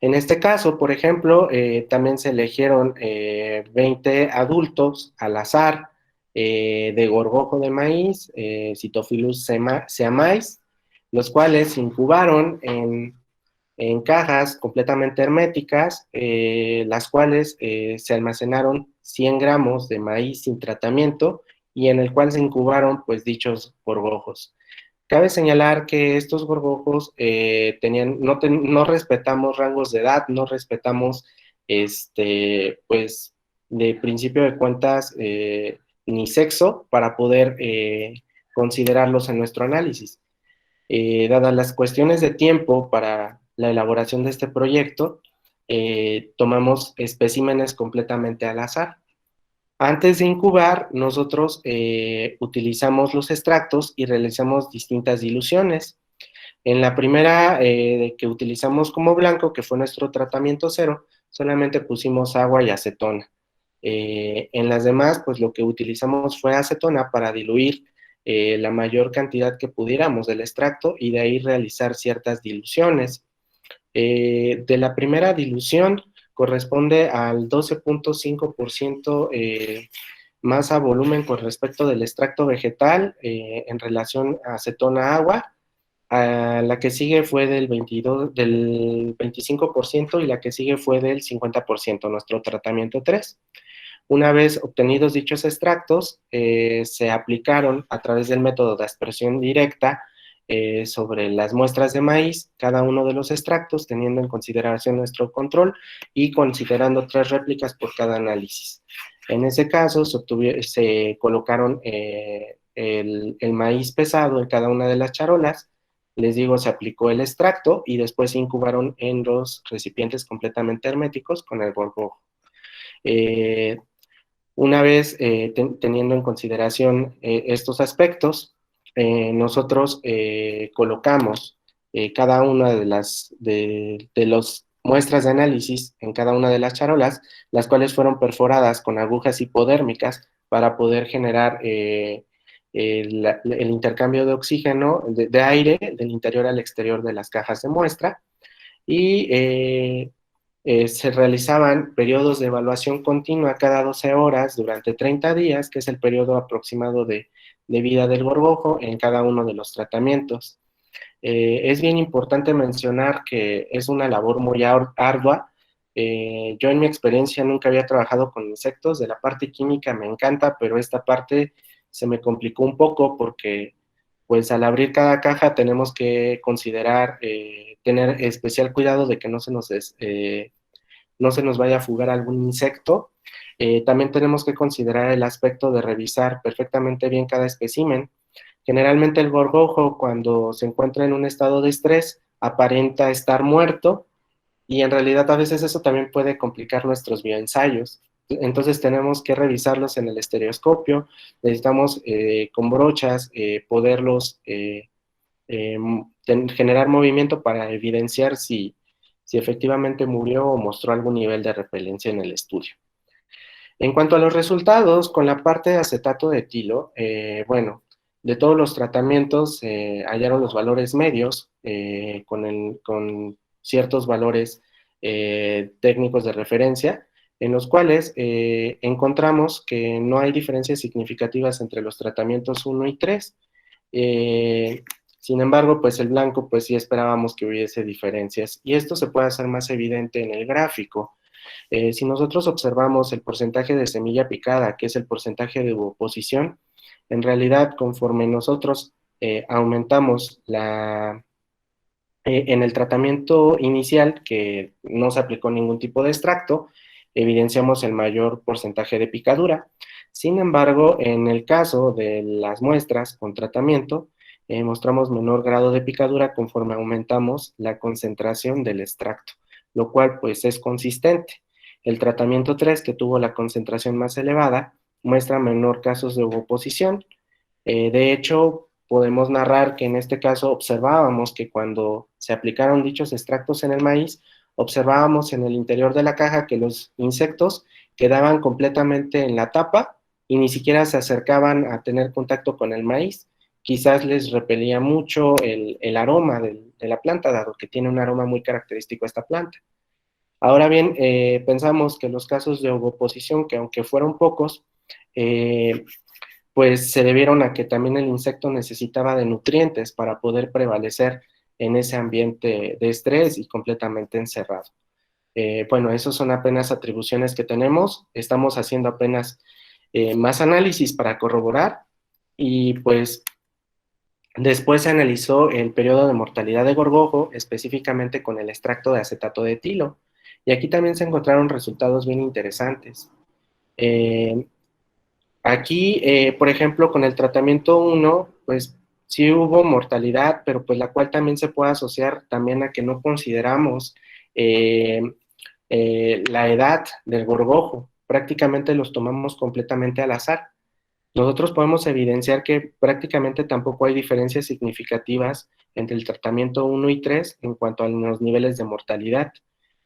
En este caso, por ejemplo, también se eligieron 20 adultos al azar de gorgojo de maíz, Cytophilus siamais, los cuales se incubaron en cajas completamente herméticas, las cuales se almacenaron 100 gramos de maíz sin tratamiento, y en el cual se incubaron pues dichos gorgojos. Cabe señalar que estos gorgojos no respetamos rangos de edad, no respetamos, pues, de principio de cuentas, ni sexo para poder considerarlos en nuestro análisis. Dadas las cuestiones de tiempo para la elaboración de este proyecto, tomamos especímenes completamente al azar. Antes de incubar, nosotros utilizamos los extractos y realizamos distintas diluciones. En la primera que utilizamos como blanco, que fue nuestro tratamiento cero, solamente pusimos agua y acetona. En las demás, pues lo que utilizamos fue acetona para diluir la mayor cantidad que pudiéramos del extracto, y de ahí realizar ciertas diluciones. De la primera dilución corresponde al 12.5% masa volumen con respecto del extracto vegetal en relación a acetona-agua. La que sigue fue del 25%, y la que sigue fue del 50%, nuestro tratamiento 3. Una vez obtenidos dichos extractos, se aplicaron a través del método de aspersión directa sobre las muestras de maíz, cada uno de los extractos, teniendo en consideración nuestro control y considerando 3 réplicas por cada análisis. En ese caso, se colocaron el maíz pesado en cada una de las charolas. Les digo, se aplicó el extracto y después se incubaron en los recipientes completamente herméticos con el gorgojo. Una vez teniendo en consideración estos aspectos, nosotros colocamos cada una de las muestras de análisis en cada una de las charolas, las cuales fueron perforadas con agujas hipodérmicas para poder generar el intercambio de oxígeno, de aire, del interior al exterior de las cajas de muestra, y se realizaban periodos de evaluación continua cada 12 horas durante 30 días, que es el periodo aproximado de vida del gorgojo en cada uno de los tratamientos. Es bien importante mencionar que es una labor muy ardua. Yo en mi experiencia nunca había trabajado con insectos. De la parte química me encanta, pero esta parte se me complicó un poco porque pues al abrir cada caja tenemos que considerar tener especial cuidado de que no se nos vaya a fugar algún insecto. También tenemos que considerar el aspecto de revisar perfectamente bien cada espécimen. Generalmente el gorgojo, cuando se encuentra en un estado de estrés, aparenta estar muerto, y en realidad a veces eso también puede complicar nuestros bioensayos. Entonces tenemos que revisarlos en el estereoscopio, necesitamos con brochas poderlos generar movimiento para evidenciar si efectivamente murió o mostró algún nivel de repelencia en el estudio. En cuanto a los resultados, con la parte de acetato de etilo, bueno, De todos los tratamientos se hallaron los valores medios con ciertos valores técnicos de referencia, en los cuales encontramos que no hay diferencias significativas entre los tratamientos 1 y 3. Sin embargo, pues el blanco, pues sí esperábamos que hubiese diferencias, y esto se puede hacer más evidente en el gráfico. Si nosotros observamos el porcentaje de semilla picada, que es el porcentaje de oposición, en realidad, conforme nosotros aumentamos en el tratamiento inicial, que no se aplicó ningún tipo de extracto, evidenciamos el mayor porcentaje de picadura. Sin embargo, en el caso de las muestras con tratamiento, mostramos menor grado de picadura conforme aumentamos la concentración del extracto, lo cual pues es consistente. El tratamiento 3, que tuvo la concentración más elevada, muestra menor casos de ovoposición. De hecho, podemos narrar que en este caso observábamos que cuando se aplicaron dichos extractos en el maíz, observábamos en el interior de la caja que los insectos quedaban completamente en la tapa y ni siquiera se acercaban a tener contacto con el maíz. Quizás les repelía mucho el aroma de la planta, dado que tiene un aroma muy característico esta planta. Ahora bien, pensamos que los casos de ovoposición, que aunque fueron pocos, pues se debieron a que también el insecto necesitaba de nutrientes para poder prevalecer en ese ambiente de estrés y completamente encerrado. Bueno, esas son apenas atribuciones que tenemos, estamos haciendo apenas más análisis para corroborar, y pues después se analizó el periodo de mortalidad de gorgojo, específicamente con el extracto de acetato de etilo, y aquí también se encontraron resultados bien interesantes. Aquí, por ejemplo, con el tratamiento 1, pues sí hubo mortalidad, pero pues la cual también se puede asociar también a que no consideramos la edad del gorgojo, prácticamente los tomamos completamente al azar. Nosotros podemos evidenciar que prácticamente tampoco hay diferencias significativas entre el tratamiento 1 y 3 en cuanto a los niveles de mortalidad.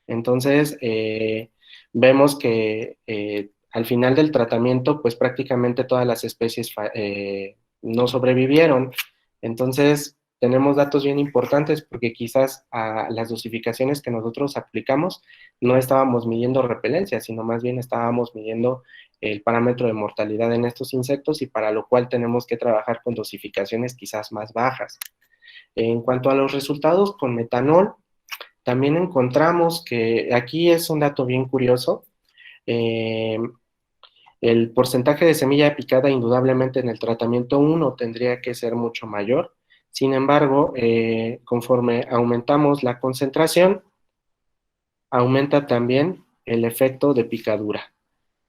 Entonces, vemos que al final del tratamiento, pues prácticamente todas las especies no sobrevivieron. Entonces, tenemos datos bien importantes porque quizás a las dosificaciones que nosotros aplicamos no estábamos midiendo repelencia, sino más bien estábamos midiendo el parámetro de mortalidad en estos insectos, y para lo cual tenemos que trabajar con dosificaciones quizás más bajas. En cuanto a los resultados con metanol, también encontramos que aquí es un dato bien curioso. El porcentaje de semilla picada indudablemente en el tratamiento 1 tendría que ser mucho mayor. Sin embargo, conforme aumentamos la concentración, aumenta también el efecto de picadura.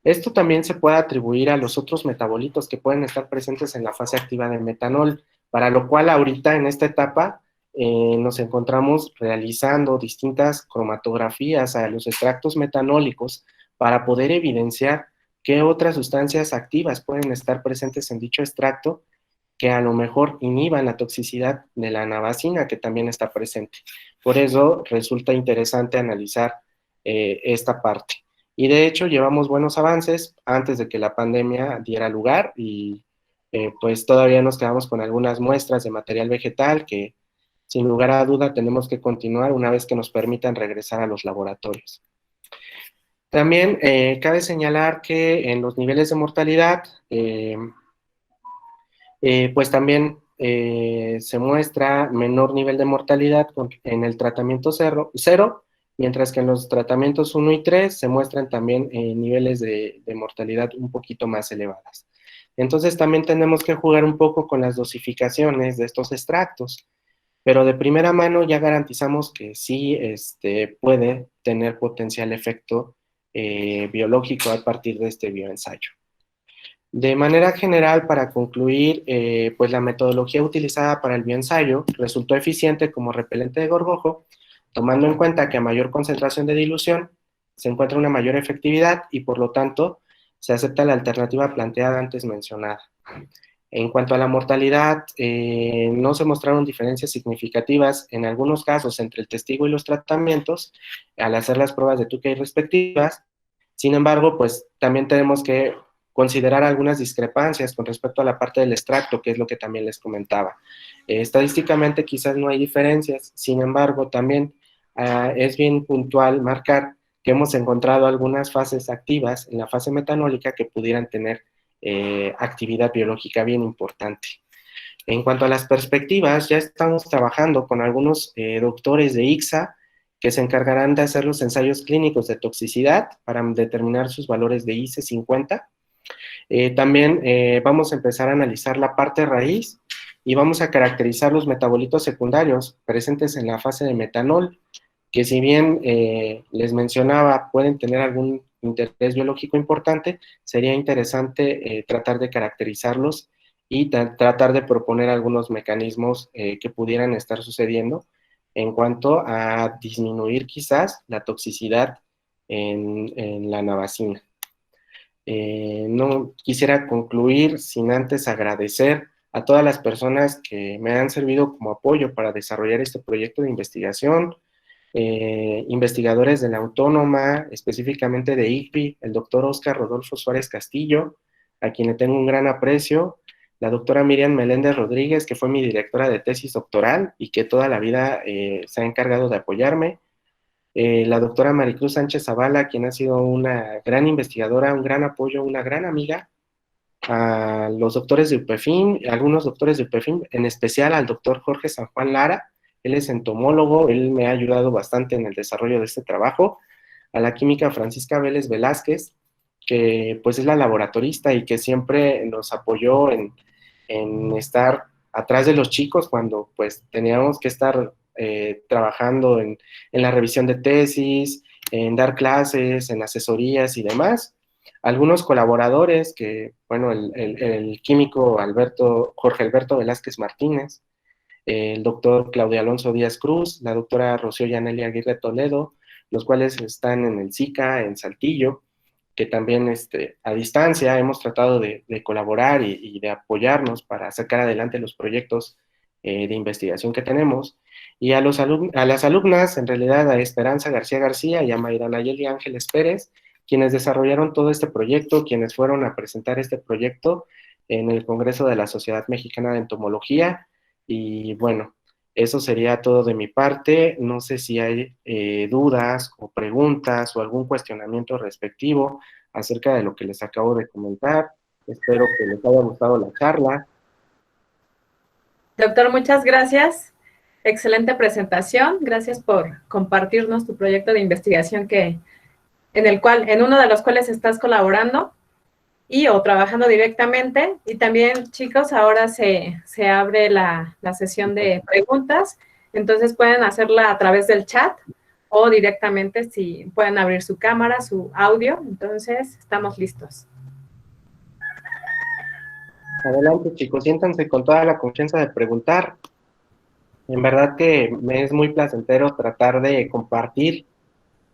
Esto también se puede atribuir a los otros metabolitos que pueden estar presentes en la fase activa del metanol, para lo cual ahorita en esta etapa nos encontramos realizando distintas cromatografías a los extractos metanólicos para poder evidenciar qué otras sustancias activas pueden estar presentes en dicho extracto que a lo mejor inhiban la toxicidad de la anabacina, que también está presente. Por eso resulta interesante analizar esta parte. Y de hecho llevamos buenos avances antes de que la pandemia diera lugar, y pues todavía nos quedamos con algunas muestras de material vegetal que sin lugar a duda tenemos que continuar una vez que nos permitan regresar a los laboratorios. También cabe señalar que en los niveles de mortalidad, pues también se muestra menor nivel de mortalidad en el tratamiento 0, mientras que en los tratamientos 1 y 3 se muestran también niveles de mortalidad un poquito más elevadas. Entonces también tenemos que jugar un poco con las dosificaciones de estos extractos, pero de primera mano ya garantizamos que sí puede tener potencial efecto biológico a partir de este bioensayo. De manera general, para concluir, pues la metodología utilizada para el bioensayo resultó eficiente como repelente de gorgojo, tomando en cuenta que a mayor concentración de dilución se encuentra una mayor efectividad y por lo tanto se acepta la alternativa planteada antes mencionada. En cuanto a la mortalidad, no se mostraron diferencias significativas en algunos casos entre el testigo y los tratamientos al hacer las pruebas de Tukey respectivas. Sin embargo, pues también tenemos que considerar algunas discrepancias con respecto a la parte del extracto, que es lo que también les comentaba. Estadísticamente quizás no hay diferencias, sin embargo, también es bien puntual marcar que hemos encontrado algunas fases activas en la fase metanólica que pudieran tener actividad biológica bien importante. En cuanto a las perspectivas, ya estamos trabajando con algunos doctores de ICSA que se encargarán de hacer los ensayos clínicos de toxicidad para determinar sus valores de IC50. También vamos a empezar a analizar la parte raíz y vamos a caracterizar los metabolitos secundarios presentes en la fase de metanol, que si bien les mencionaba pueden tener algún interés biológico importante, sería interesante tratar de caracterizarlos y tratar de proponer algunos mecanismos que pudieran estar sucediendo en cuanto a disminuir quizás la toxicidad en la navacina. No quisiera concluir sin antes agradecer a todas las personas que me han servido como apoyo para desarrollar este proyecto de investigación, investigadores de la Autónoma, específicamente de ICPI, el doctor Óscar Rodolfo Suárez Castillo, a quien le tengo un gran aprecio, la doctora Miriam Meléndez Rodríguez, que fue mi directora de tesis doctoral y que toda la vida se ha encargado de apoyarme, la doctora Maricruz Sánchez Zavala, quien ha sido una gran investigadora, un gran apoyo, una gran amiga, a los doctores de UPEFIM, algunos doctores de UPEFIM, en especial al doctor Jorge San Juan Lara. Él es entomólogo, él me ha ayudado bastante en el desarrollo de este trabajo, a la química Francisca Vélez Velázquez, que pues es la laboratorista y que siempre nos apoyó en estar atrás de los chicos cuando pues teníamos que estar trabajando en la revisión de tesis, en dar clases, en asesorías y demás. Algunos colaboradores que, bueno, el químico Jorge Alberto Velázquez Martínez, el doctor Claudio Alonso Díaz Cruz, la doctora Rocío Yanelia Aguirre Toledo, los cuales están en el SICA, en Saltillo, que también a distancia hemos tratado de colaborar y de apoyarnos para sacar adelante los proyectos de investigación que tenemos. Y a las alumnas, en realidad, a Esperanza García García y a Mayra Nayeli Ángeles Pérez, quienes desarrollaron todo este proyecto, quienes fueron a presentar este proyecto en el Congreso de la Sociedad Mexicana de Entomología. Y bueno, eso sería todo de mi parte. No sé si hay dudas o preguntas o algún cuestionamiento respectivo acerca de lo que les acabo de comentar. Espero que les haya gustado la charla. Doctor, muchas gracias. Excelente presentación. Gracias por compartirnos tu proyecto de investigación en uno de los cuales estás colaborando o trabajando directamente. Y también, chicos, ahora se abre la sesión de preguntas. Entonces pueden hacerla a través del chat o directamente si pueden abrir su cámara, su audio. Entonces, estamos listos. Adelante, chicos, siéntanse con toda la confianza de preguntar. En verdad que me es muy placentero tratar de compartir,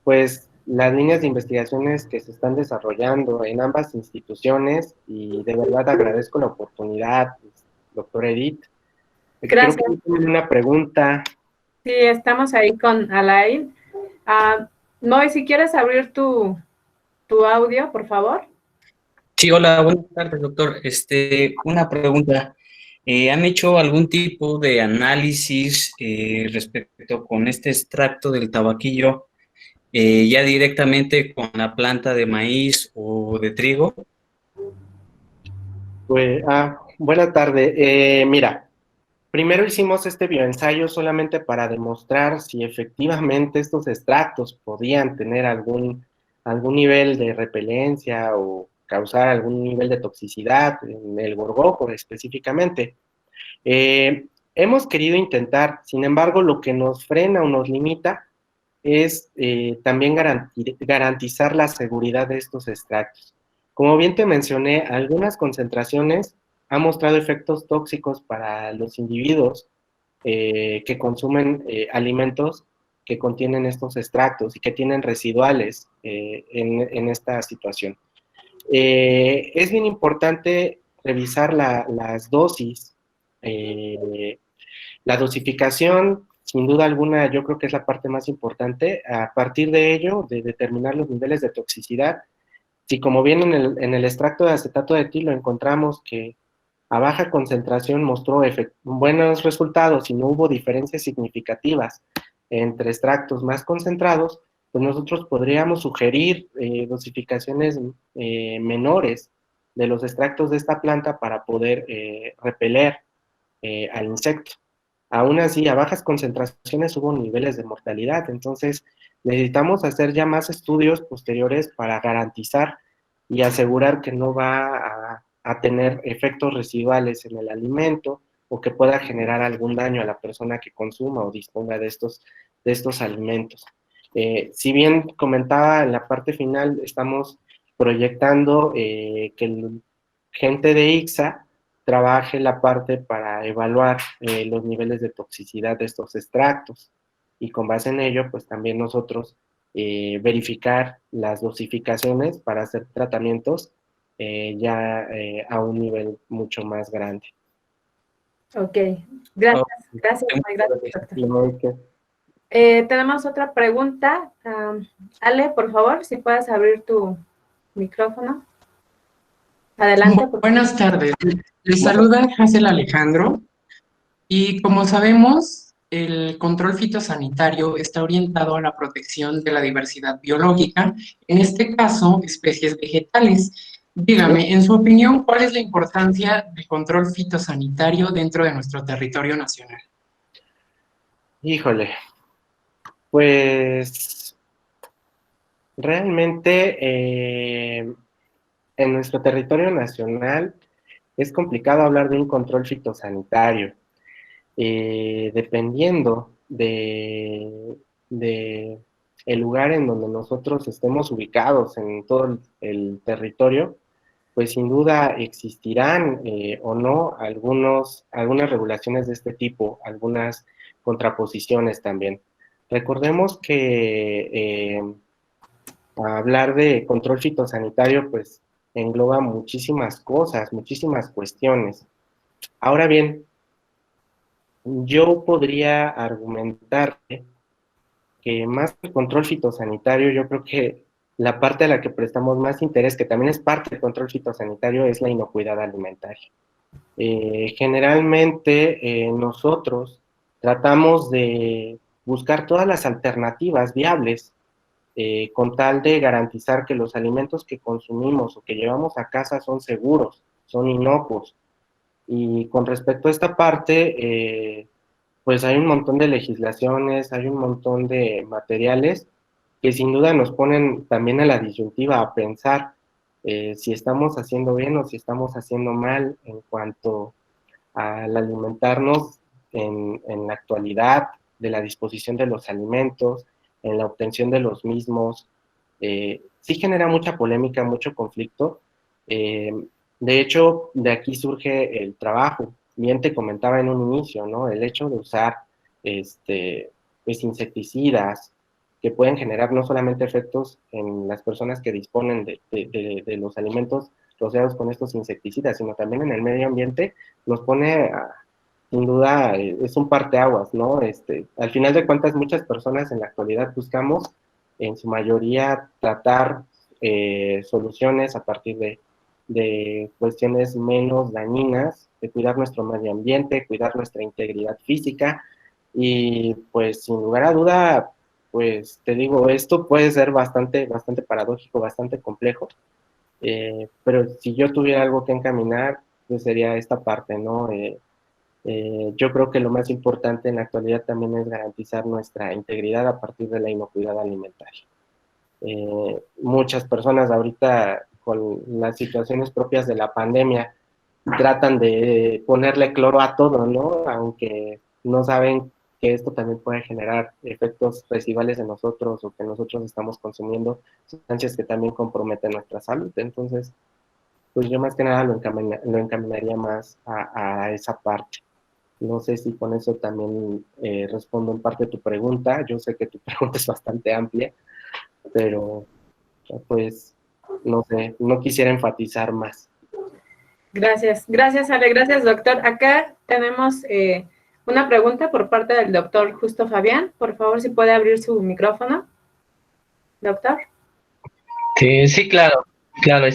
pues, las líneas de investigaciones que se están desarrollando en ambas instituciones y de verdad agradezco la oportunidad, doctora Edith. Gracias. Creo que tienen una pregunta. Sí, estamos ahí con Alain. Noy, si quieres abrir tu audio, por favor. Sí, hola, buenas tardes, doctor. Una pregunta. ¿Han hecho algún tipo de análisis respecto con este extracto del tabaquillo ya directamente con la planta de maíz o de trigo? Pues, buena tarde. Mira, primero hicimos este bioensayo solamente para demostrar si efectivamente estos extractos podían tener algún nivel de repelencia o causar algún nivel de toxicidad en el gorgojo específicamente. Hemos querido intentar, sin embargo, lo que nos frena o nos limita es también garantizar la seguridad de estos extractos. Como bien te mencioné, algunas concentraciones han mostrado efectos tóxicos para los individuos que consumen alimentos que contienen estos extractos y que tienen residuales en esta situación. Es bien importante revisar las dosis, la dosificación, sin duda alguna, yo creo que es la parte más importante. A partir de ello, de determinar los niveles de toxicidad, Si como bien en el extracto de acetato de etilo encontramos que a baja concentración mostró buenos resultados y no hubo diferencias significativas entre extractos más concentrados, pues nosotros podríamos sugerir dosificaciones menores de los extractos de esta planta para poder repeler al insecto. Aún así, a bajas concentraciones hubo niveles de mortalidad, entonces necesitamos hacer ya más estudios posteriores para garantizar y asegurar que no va a tener efectos residuales en el alimento o que pueda generar algún daño a la persona que consuma o disponga de estos alimentos. Si bien comentaba en la parte final, estamos proyectando que el gente de ICSA trabaje la parte para evaluar los niveles de toxicidad de estos extractos y con base en ello, pues también nosotros verificar las dosificaciones para hacer tratamientos a un nivel mucho más grande. Ok, gracias, doctor. Tenemos otra pregunta. Ale, por favor, si puedes abrir tu micrófono. Adelante. Buenas tardes. Les saluda Hazel Alejandro. Y como sabemos, el control fitosanitario está orientado a la protección de la diversidad biológica, en este caso, especies vegetales. Dígame, en su opinión, ¿cuál es la importancia del control fitosanitario dentro de nuestro territorio nacional? Híjole, pues realmente en nuestro territorio nacional es complicado hablar de un control fitosanitario. Dependiendo de el lugar en donde nosotros estemos ubicados en todo el territorio, pues sin duda existirán o no algunas regulaciones de este tipo, algunas contraposiciones también. Recordemos que hablar de control fitosanitario pues engloba muchísimas cosas, muchísimas cuestiones. Ahora bien, yo podría argumentar que más que el control fitosanitario, yo creo que la parte a la que prestamos más interés, que también es parte del control fitosanitario, es la inocuidad alimentaria. Generalmente nosotros tratamos de buscar todas las alternativas viables con tal de garantizar que los alimentos que consumimos o que llevamos a casa son seguros, son inocuos. Y con respecto a esta parte, pues hay un montón de legislaciones, hay un montón de materiales que sin duda nos ponen también a la disyuntiva a pensar si estamos haciendo bien o si estamos haciendo mal en cuanto al alimentarnos en la actualidad, de la disposición de los alimentos, en la obtención de los mismos. Sí genera mucha polémica, mucho conflicto. De hecho, de aquí surge el trabajo. Bien te comentaba en un inicio, ¿no? El hecho de usar pues insecticidas que pueden generar no solamente efectos en las personas que disponen de los alimentos rociados con estos insecticidas, sino también en el medio ambiente, nos pone, sin duda, es un parteaguas, ¿no? Al final de cuentas, muchas personas en la actualidad buscamos, en su mayoría, tratar soluciones a partir de cuestiones menos dañinas, de cuidar nuestro medio ambiente, cuidar nuestra integridad física, y pues sin lugar a duda, pues te digo, esto puede ser bastante paradójico, bastante complejo, pero si yo tuviera algo que encaminar, pues sería esta parte, ¿no? Yo creo que lo más importante en la actualidad también es garantizar nuestra integridad a partir de la inocuidad alimentaria. Muchas personas ahorita con las situaciones propias de la pandemia tratan de ponerle cloro a todo, ¿no? Aunque no saben que esto también puede generar efectos residuales en nosotros o que nosotros estamos consumiendo sustancias que también comprometen nuestra salud. Entonces, pues yo más que nada lo encaminaría más a esa parte. No sé si con eso también respondo en parte tu pregunta. Yo sé que tu pregunta es bastante amplia, pero pues no sé, no quisiera enfatizar más. Gracias, Ale, gracias, doctor. Acá tenemos una pregunta por parte del doctor Justo Fabián. Por favor, si puede abrir su micrófono. Doctor. Sí, claro. Claro,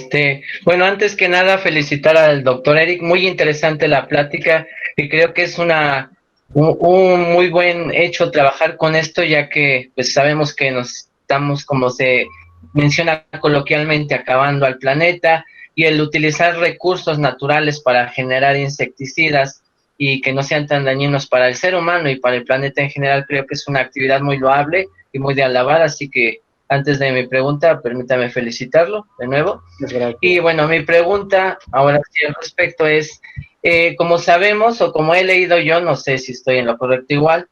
bueno, antes que nada felicitar al doctor Eric, muy interesante la plática y creo que es un muy buen hecho trabajar con esto, ya que pues sabemos que nos estamos, como se menciona coloquialmente, acabando al planeta, y el utilizar recursos naturales para generar insecticidas y que no sean tan dañinos para el ser humano y para el planeta en general, creo que es una actividad muy loable y muy de alabar, así que antes de mi pregunta, permítame felicitarlo de nuevo. Gracias. Y bueno, mi pregunta ahora sí al respecto es, como sabemos o como he leído yo, no sé si estoy en lo correcto igual,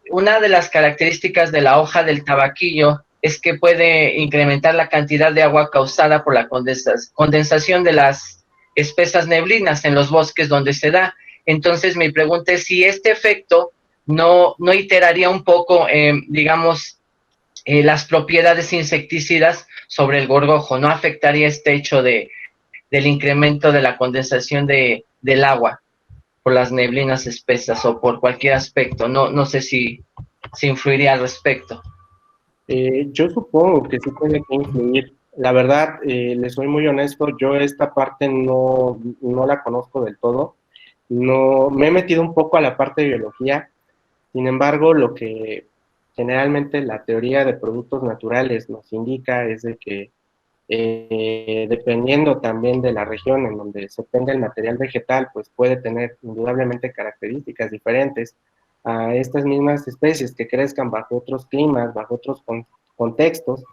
una de las características de la hoja del tabaquillo es que puede incrementar la cantidad de agua causada por la condensación de las espesas neblinas en los bosques donde se da. Entonces mi pregunta es si este efecto no iteraría un poco, digamos, las propiedades insecticidas sobre el gorgojo, no afectaría este hecho del incremento de la condensación del agua por las neblinas espesas o por cualquier aspecto. No sé si influiría al respecto. Yo supongo que sí tiene que influir. La verdad, les soy muy honesto, yo esta parte no la conozco del todo. No, me he metido un poco a la parte de biología. Sin embargo, lo que generalmente la teoría de productos naturales nos indica es de que dependiendo también de la región en donde se obtenga el material vegetal, pues puede tener indudablemente características diferentes a estas mismas especies que crezcan bajo otros climas, bajo otros contextos,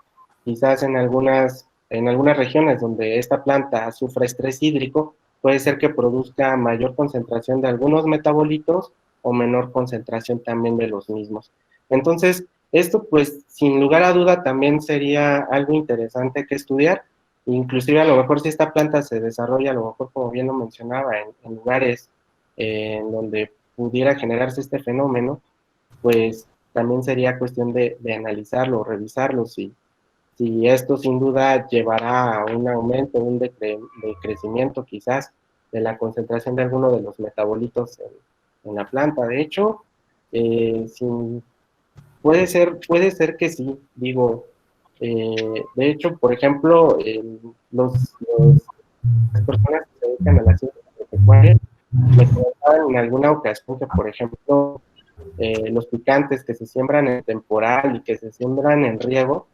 quizás en algunas regiones donde esta planta sufre estrés hídrico, puede ser que produzca mayor concentración de algunos metabolitos o menor concentración también de los mismos. Entonces, esto, pues, sin lugar a duda, también sería algo interesante que estudiar. Inclusive, a lo mejor, si esta planta se desarrolla, a lo mejor, como bien lo mencionaba, en lugares en donde pudiera generarse este fenómeno, pues también sería cuestión de analizarlo, revisarlo, si esto sin duda llevará a un aumento, un decrecimiento quizás de la concentración de alguno de los metabolitos en la planta. De hecho, sin puede ser que sí, digo, de hecho, por ejemplo, las personas que se dedican a la ciencia agropecuaria me comentaban en alguna ocasión que, por ejemplo, los picantes que se siembran en temporal y que se siembran en riego,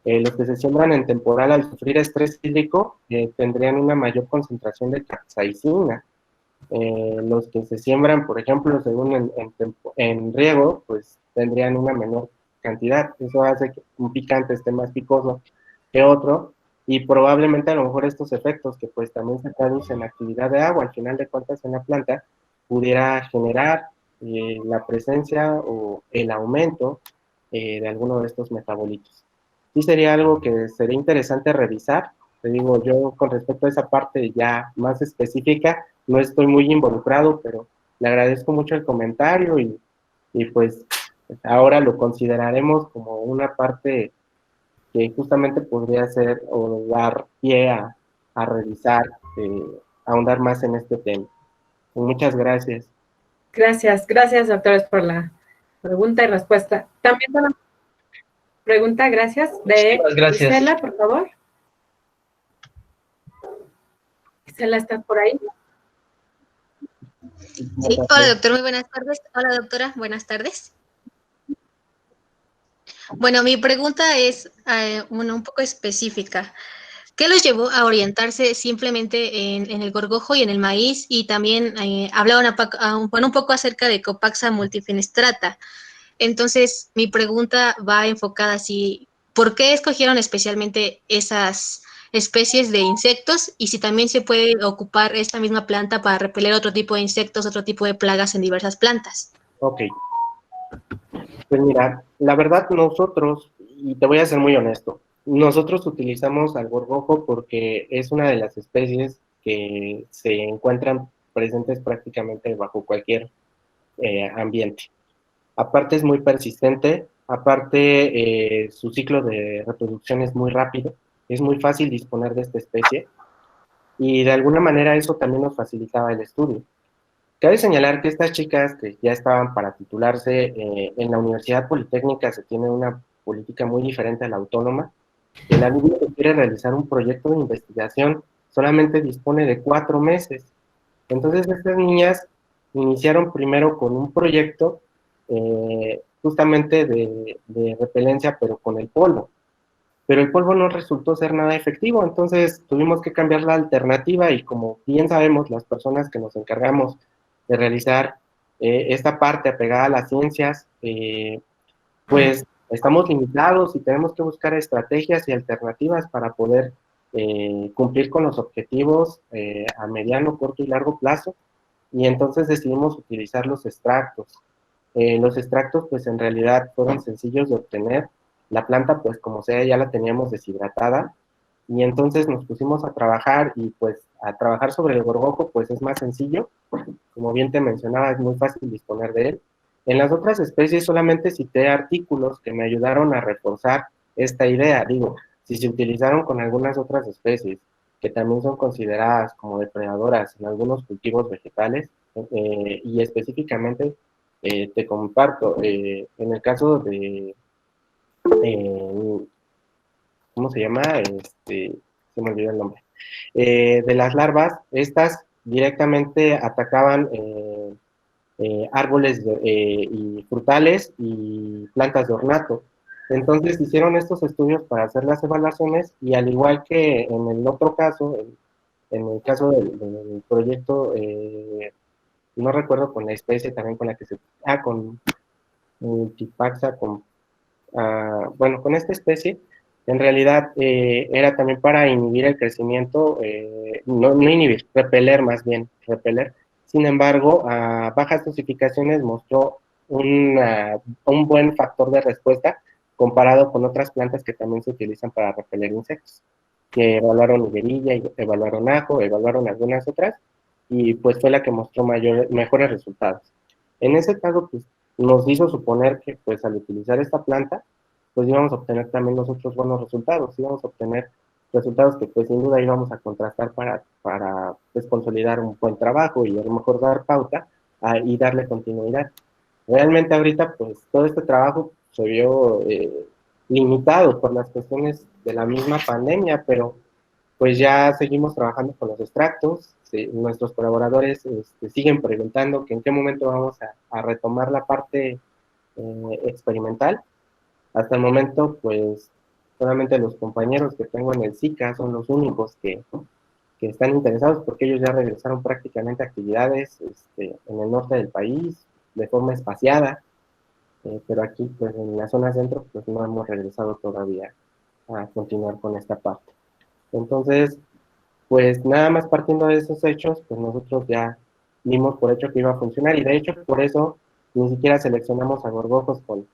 los que se siembran en temporal al sufrir estrés hídrico tendrían una mayor concentración de capsaicina. Los que se siembran, por ejemplo, según en riego, pues tendrían una menor cantidad. Eso hace que un picante esté más picoso que otro y probablemente a lo mejor estos efectos que pues también se traducen en actividad de agua, al final de cuentas en la planta, pudiera generar la presencia o el aumento de alguno de estos metabolitos. Sí sería algo que sería interesante revisar. Te digo, yo con respecto a esa parte ya más específica, no estoy muy involucrado, pero le agradezco mucho el comentario y pues ahora lo consideraremos como una parte que justamente podría ser o dar pie a revisar, ahondar más en este tema. Muchas gracias. Gracias, doctores, por la pregunta y respuesta. También tenemos pregunta, gracias, de Gracias. Isela, por favor. Isela, ¿estás por ahí? Sí, hola doctor, muy buenas tardes. Hola doctora, buenas tardes. Bueno, mi pregunta es un poco específica. ¿Qué los llevó a orientarse simplemente en el gorgojo y en el maíz? Y también hablaban un poco acerca de Copaxa multifenestrata. Entonces, mi pregunta va enfocada así, ¿por qué escogieron especialmente esas especies de insectos? Y si también se puede ocupar esta misma planta para repeler otro tipo de insectos, otro tipo de plagas en diversas plantas. Ok. Pues mira, la verdad nosotros, y te voy a ser muy honesto, nosotros utilizamos al gorgojo porque es una de las especies que se encuentran presentes prácticamente bajo cualquier ambiente. Aparte es muy persistente, aparte su ciclo de reproducción es muy rápido, es muy fácil disponer de esta especie y de alguna manera eso también nos facilitaba el estudio. Cabe señalar que estas chicas que ya estaban para titularse en la Universidad Politécnica se tiene una política muy diferente a la autónoma. El alumno que quiere realizar un proyecto de investigación solamente dispone de 4 meses. Entonces, estas niñas iniciaron primero con un proyecto justamente de repelencia, pero con el polvo. Pero el polvo no resultó ser nada efectivo, entonces tuvimos que cambiar la alternativa y como bien sabemos, las personas que nos encargamos de realizar esta parte apegada a las ciencias, pues estamos limitados y tenemos que buscar estrategias y alternativas para poder cumplir con los objetivos a mediano, corto y largo plazo, y entonces decidimos utilizar los extractos. Los extractos, pues en realidad fueron sencillos de obtener. La planta, pues como sea, ya la teníamos deshidratada, y entonces nos pusimos a trabajar, y pues a trabajar sobre el gorgojo, pues es más sencillo. Como bien te mencionaba, es muy fácil disponer de él. En las otras especies solamente cité artículos que me ayudaron a reforzar esta idea. Digo, si se utilizaron con algunas otras especies, que también son consideradas como depredadoras en algunos cultivos vegetales, y específicamente te comparto, en el caso de, ¿cómo se llama? Se me olvidó el nombre. De las larvas, estas directamente atacaban árboles y frutales y plantas de ornato. Entonces hicieron estos estudios para hacer las evaluaciones, y al igual que en el otro caso, en el caso del proyecto, no recuerdo con la especie también con la que se... con Multipaxa, bueno, con esta especie, en realidad era también para inhibir el crecimiento, no inhibir, repeler más bien, repeler. Sin embargo, a bajas dosificaciones mostró un buen factor de respuesta comparado con otras plantas que también se utilizan para repeler insectos, que evaluaron higuerilla, evaluaron ajo, evaluaron algunas otras, y pues fue la que mostró mejores resultados. En ese caso, pues nos hizo suponer que pues al utilizar esta planta, pues íbamos a obtener también nosotros buenos resultados, íbamos a obtener resultados que pues sin duda íbamos a contrastar para pues consolidar un buen trabajo y a lo mejor dar pauta y darle continuidad. Realmente ahorita pues todo este trabajo se vio limitado por las cuestiones de la misma pandemia, pero pues ya seguimos trabajando con los extractos. Sí, nuestros colaboradores siguen preguntando que en qué momento vamos a retomar la parte experimental. Hasta el momento, pues, solamente los compañeros que tengo en el SICA son los únicos que están interesados, porque ellos ya regresaron prácticamente a actividades en el norte del país, de forma espaciada, pero aquí, pues, en la zona centro, pues, no hemos regresado todavía a continuar con esta parte. Entonces, pues, nada más partiendo de esos hechos, pues, nosotros ya dimos por hecho que iba a funcionar, y de hecho, por eso, ni siquiera seleccionamos a gorgojos con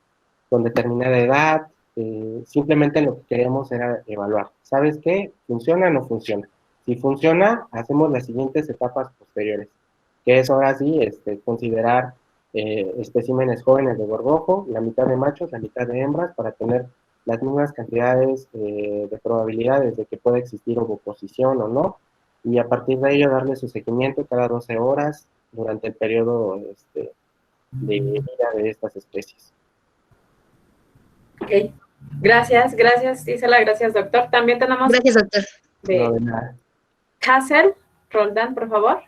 determinada edad, simplemente lo que queríamos era evaluar. ¿Sabes qué? ¿Funciona o no funciona? Si funciona, hacemos las siguientes etapas posteriores, que es ahora sí considerar especímenes jóvenes de gorgojo, la mitad de machos, la mitad de hembras, para tener las mismas cantidades de probabilidades de que pueda existir ovoposición o no, y a partir de ello darle su seguimiento cada 12 horas durante el periodo de vida de estas especies. Ok, gracias, Isela, gracias, doctor. También tenemos... Gracias, doctor. No, de nada. Hazel, Roldán, por favor.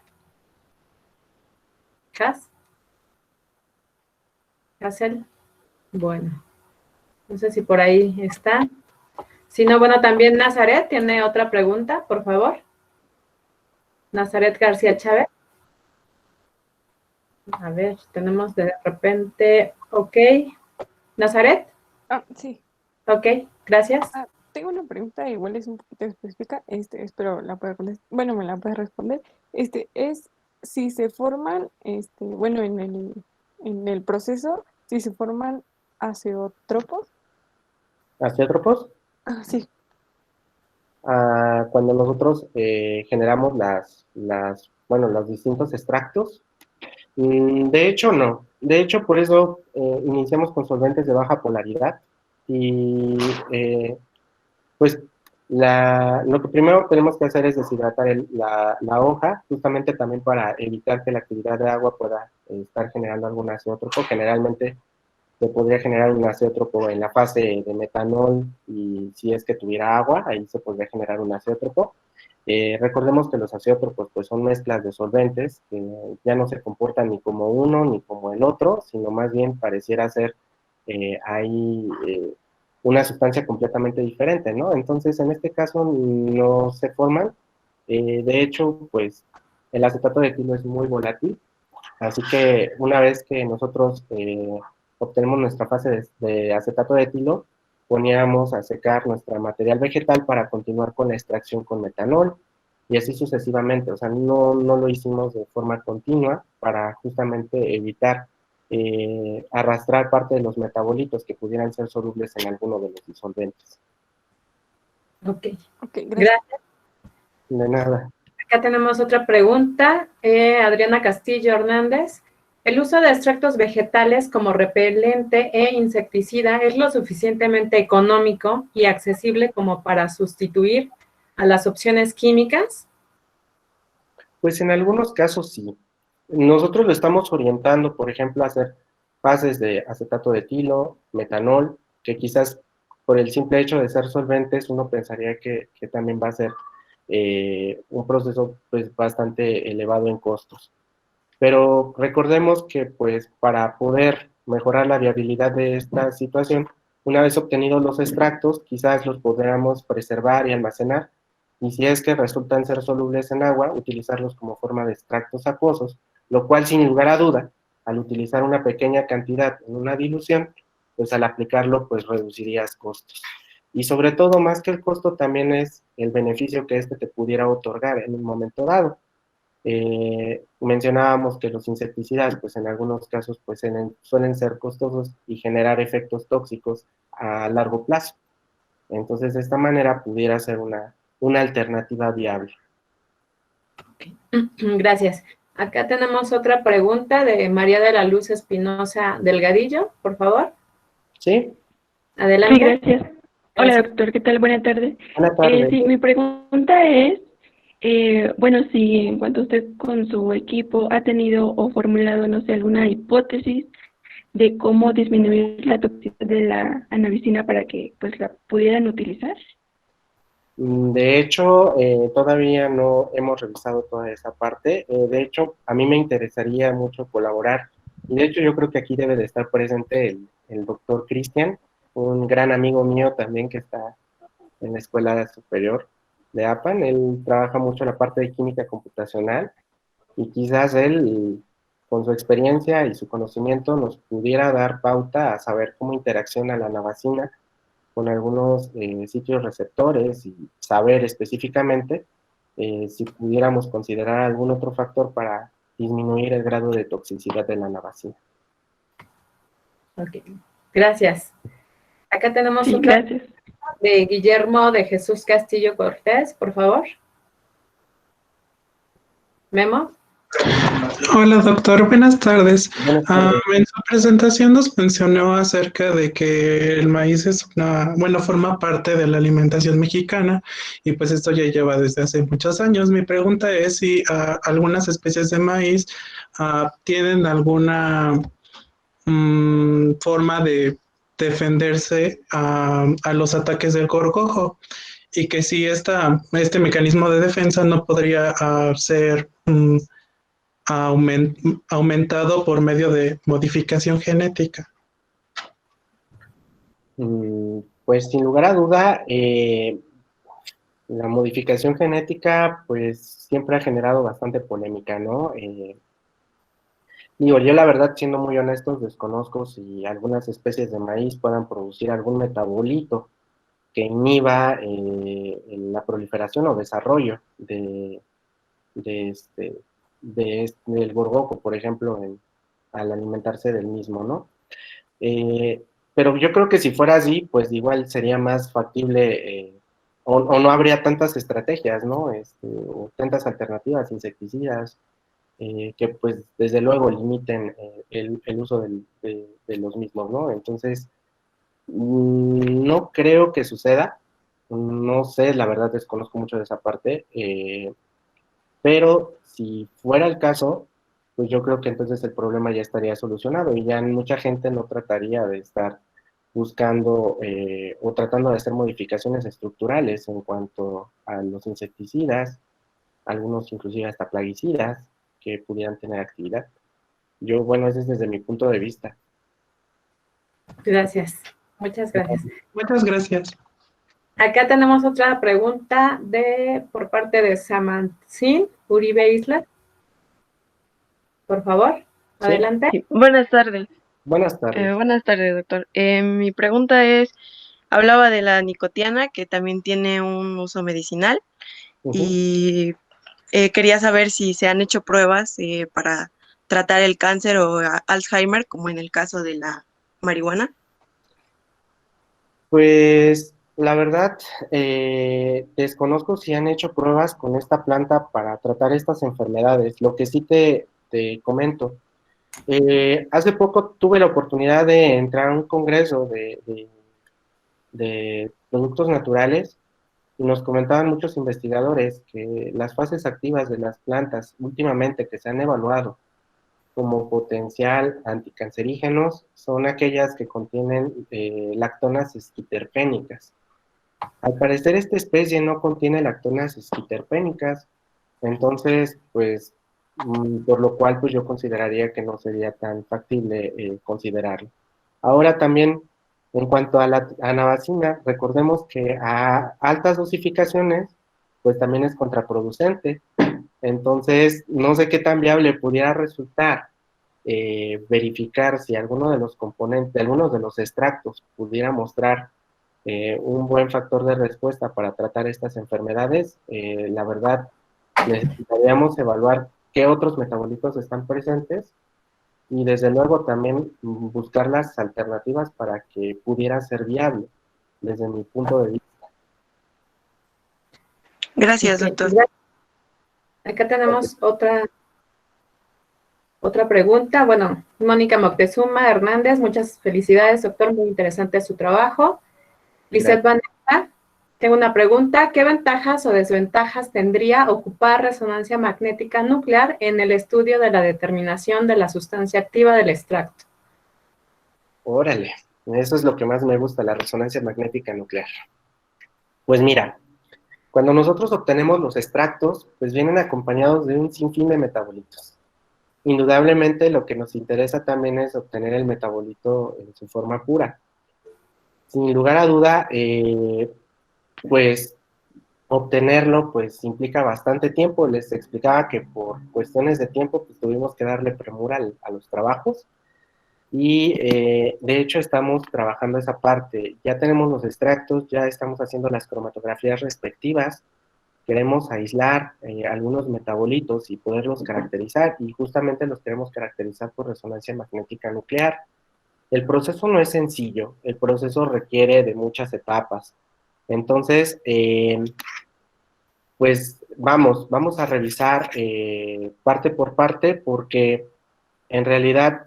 Hazel. Bueno, no sé si por ahí está. Si no, bueno, también Nazaret tiene otra pregunta, por favor. Nazaret García Chávez. A ver, tenemos de repente... Ok. ¿Nazaret? Sí. Ok, gracias. Tengo una pregunta, igual es un poquito específica, espero la pueda contestar, bueno, me la puede responder. Es si se forman, bueno, en el proceso, si se forman azeotropos. ¿Azeótropos? Sí. Cuando nosotros generamos los distintos extractos. De hecho, no. De hecho, por eso iniciamos con solventes de baja polaridad, y pues lo que primero tenemos que hacer es deshidratar la hoja, justamente también para evitar que la actividad de agua pueda estar generando algún azeótropo. Generalmente se podría generar un azeótropo en la fase de metanol, y si es que tuviera agua, ahí se podría generar un azeótropo. Recordemos que los azeótropos pues son mezclas de solventes que ya no se comportan ni como uno ni como el otro, sino más bien pareciera ser una sustancia completamente diferente, ¿no? Entonces, en este caso no se forman. De hecho, pues el acetato de etilo es muy volátil, así que una vez que nosotros obtenemos nuestra fase de acetato de etilo, poníamos a secar nuestro material vegetal para continuar con la extracción con metanol, y así sucesivamente. O sea, no lo hicimos de forma continua para justamente evitar arrastrar parte de los metabolitos que pudieran ser solubles en alguno de los disolventes. Ok, Ok, gracias. gracias. De nada. Acá tenemos otra pregunta. Adriana Castillo Hernández. ¿El uso de extractos vegetales como repelente e insecticida es lo suficientemente económico y accesible como para sustituir a las opciones químicas? Pues en algunos casos sí. Nosotros lo estamos orientando, por ejemplo, a hacer fases de acetato de etilo, metanol, que quizás por el simple hecho de ser solventes uno pensaría que también va a ser un proceso pues bastante elevado en costos. Pero recordemos que pues para poder mejorar la viabilidad de esta situación, una vez obtenidos los extractos, quizás los podamos preservar y almacenar, y si es que resultan ser solubles en agua, utilizarlos como forma de extractos acuosos, lo cual sin lugar a duda, al utilizar una pequeña cantidad en una dilución, pues al aplicarlo pues reducirías costos. Y sobre todo, más que el costo, también es el beneficio que este te pudiera otorgar en un momento dado. Mencionábamos que los insecticidas, pues en algunos casos, pues suelen ser costosos y generar efectos tóxicos a largo plazo. Entonces, de esta manera pudiera ser una alternativa viable. Gracias. Acá tenemos otra pregunta de María de la Luz Espinosa Delgadillo, por favor. ¿Sí? Adelante. Sí, gracias. Hola, Gracias. doctor, ¿qué tal? Buenas tardes. Buenas tardes. Sí, mi pregunta es, bueno, si en cuanto usted con su equipo ha tenido o formulado, no sé, alguna hipótesis de cómo disminuir la toxicidad de la anabicina para que pues la pudieran utilizar. De hecho, todavía no hemos revisado toda esa parte. De hecho, a mí me interesaría mucho colaborar. Y de hecho, yo creo que aquí debe de estar presente el doctor Cristian, un gran amigo mío también que está en la Escuela Superior de APAN. Él trabaja mucho en la parte de química computacional, y quizás él, con su experiencia y su conocimiento, nos pudiera dar pauta a saber cómo interacciona la navacina con algunos sitios receptores, y saber específicamente si pudiéramos considerar algún otro factor para disminuir el grado de toxicidad de la navacina. Ok, gracias. Acá tenemos Sí, otra gracias. de Guillermo de Jesús Castillo Cortés, por favor. Memo. Hola doctor, buenas tardes. Buenas tardes. En su presentación nos mencionó acerca de que el maíz es forma parte de la alimentación mexicana, y pues esto ya lleva desde hace muchos años. Mi pregunta es si algunas especies de maíz tienen alguna forma de defenderse a los ataques del gorgojo, y que si este mecanismo de defensa no podría ser aumentado por medio de modificación genética. Pues sin lugar a duda, la modificación genética pues siempre ha generado bastante polémica, ¿no? Digo, yo la verdad, siendo muy honestos, desconozco si algunas especies de maíz puedan producir algún metabolito que inhiba la proliferación o desarrollo del gorgojo, por ejemplo, al alimentarse del mismo, ¿no? Pero yo creo que si fuera así, pues igual sería más factible, o no habría tantas estrategias, ¿no? O tantas alternativas, insecticidas, que pues desde luego limiten el uso de los mismos, ¿no? Entonces, no creo que suceda. No sé, la verdad desconozco mucho de esa parte, pero si fuera el caso, pues yo creo que entonces el problema ya estaría solucionado y ya mucha gente no trataría de estar buscando o tratando de hacer modificaciones estructurales en cuanto a los insecticidas, algunos inclusive hasta plaguicidas que pudieran tener actividad. Yo, bueno, ese es desde mi punto de vista. Gracias. Muchas gracias. Muchas gracias. Acá tenemos otra pregunta por parte de Samantzin Uribe Islas. Por favor, Sí. adelante. Sí, buenas tardes. Buenas tardes. Buenas tardes, doctor. Mi pregunta es, hablaba de la nicotiana, que también tiene un uso medicinal, y quería saber si se han hecho pruebas para tratar el cáncer o Alzheimer, como en el caso de la marihuana. Pues la verdad, desconozco si han hecho pruebas con esta planta para tratar estas enfermedades. Lo que sí te comento, hace poco tuve la oportunidad de entrar a un congreso de productos naturales y nos comentaban muchos investigadores que las fases activas de las plantas últimamente que se han evaluado como potencial anticancerígenos son aquellas que contienen lactonas esquiterpénicas. Al parecer esta especie no contiene lactonas esquiterpénicas, entonces pues por lo cual pues yo consideraría que no sería tan factible considerarlo. Ahora también en cuanto a la anabacina, recordemos que a altas dosificaciones pues también es contraproducente. Entonces, no sé qué tan viable pudiera resultar verificar si alguno de los componentes, algunos de los extractos pudiera mostrar un buen factor de respuesta para tratar estas enfermedades. La verdad, necesitaríamos evaluar qué otros metabolitos están presentes y desde luego también buscar las alternativas para que pudiera ser viable desde mi punto de vista. Gracias, doctor. Acá tenemos otra pregunta. Bueno, Mónica Moctezuma Hernández, muchas felicidades, doctor, muy interesante su trabajo. Lizeth Vanessa, tengo una pregunta. ¿Qué ventajas o desventajas tendría ocupar resonancia magnética nuclear en el estudio de la determinación de la sustancia activa del extracto? Órale, eso es lo que más me gusta, la resonancia magnética nuclear. Pues mira, cuando nosotros obtenemos los extractos, pues vienen acompañados de un sinfín de metabolitos. Indudablemente lo que nos interesa también es obtener el metabolito en su forma pura. Sin lugar a duda, pues obtenerlo pues implica bastante tiempo. Les explicaba que por cuestiones de tiempo pues tuvimos que darle premura a los trabajos y de hecho estamos trabajando esa parte. Ya tenemos los extractos, ya estamos haciendo las cromatografías respectivas. Queremos aislar algunos metabolitos y poderlos caracterizar, y justamente los queremos caracterizar por resonancia magnética nuclear. El proceso no es sencillo, el proceso requiere de muchas etapas. Entonces, pues vamos a revisar parte por parte, porque en realidad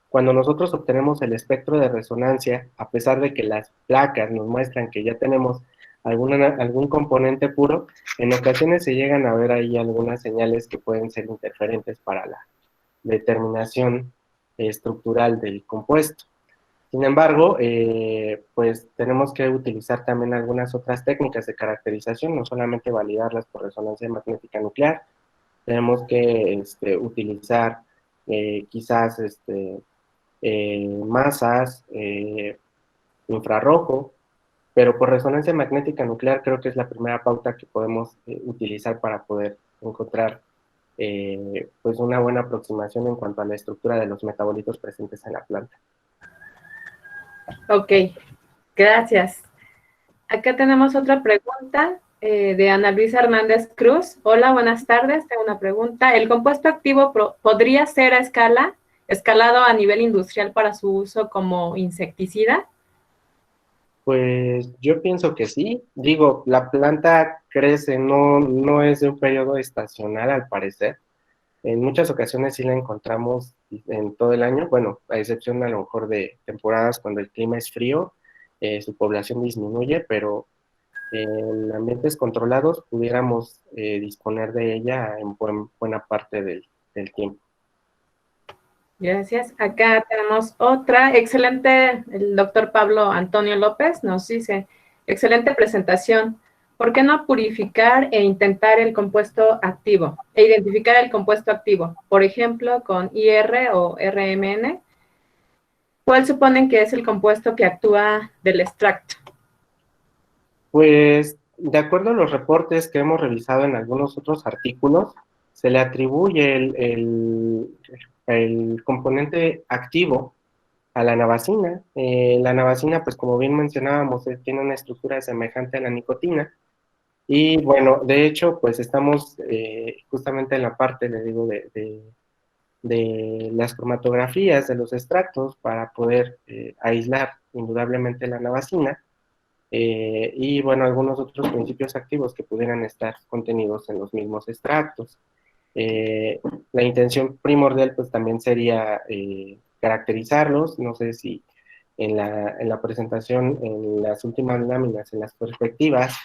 cuando nosotros obtenemos el espectro de resonancia, a pesar de que las placas nos muestran que ya tenemos algún componente puro, en ocasiones se llegan a ver ahí algunas señales que pueden ser interferentes para la determinación estructural del compuesto. Sin embargo, pues tenemos que utilizar también algunas otras técnicas de caracterización, no solamente validarlas por resonancia magnética nuclear, tenemos que utilizar quizás masas, infrarrojo, pero por resonancia magnética nuclear creo que es la primera pauta que podemos utilizar para poder encontrar pues una buena aproximación en cuanto a la estructura de los metabolitos presentes en la planta. Ok, gracias. Acá tenemos otra pregunta de Ana Luisa Hernández Cruz. Hola, buenas tardes. Tengo una pregunta. ¿El compuesto activo podría ser escalado a nivel industrial para su uso como insecticida? Pues yo pienso que sí. Digo, la planta crece, no es de un periodo estacional al parecer. En muchas ocasiones sí la encontramos en todo el año, bueno, a excepción a lo mejor de temporadas cuando el clima es frío, su población disminuye, pero en ambientes controlados pudiéramos disponer de ella en buena parte del del tiempo. Gracias. Acá tenemos otra. Excelente, el doctor Pablo Antonio López nos dice, excelente presentación. ¿Por qué no purificar e intentar el compuesto activo? E identificar el compuesto activo, por ejemplo, con IR o RMN. ¿Cuál suponen que es el compuesto que actúa del extracto? Pues, de acuerdo a los reportes que hemos revisado en algunos otros artículos, se le atribuye el componente activo a la nabacina. La nabacina, pues como bien mencionábamos, tiene una estructura semejante a la nicotina. Y bueno, de hecho, pues estamos justamente en la parte, le digo, de las cromatografías de los extractos para poder aislar indudablemente la nabacina. Y bueno, algunos otros principios activos que pudieran estar contenidos en los mismos extractos. La intención primordial pues también sería caracterizarlos. No sé si en la presentación, en las últimas láminas, en las perspectivas,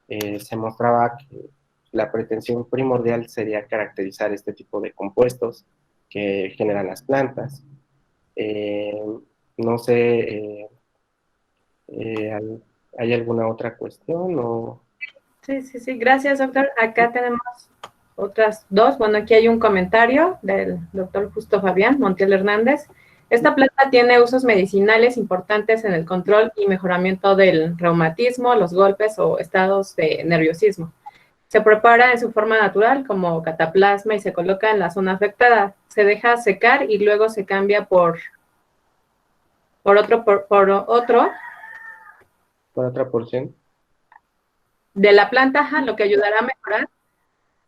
se mostraba que la pretensión primordial sería caracterizar este tipo de compuestos que generan las plantas. No sé, ¿hay alguna otra cuestión? O... Sí, gracias, doctor. Acá tenemos otras dos. Bueno, aquí hay un comentario del doctor Justo Fabián Montiel Hernández. Esta planta tiene usos medicinales importantes en el control y mejoramiento del reumatismo, los golpes o estados de nerviosismo. Se prepara en su forma natural como cataplasma y se coloca en la zona afectada. Se deja secar y luego se cambia por otra porción de la planta, lo que ayudará a mejorar.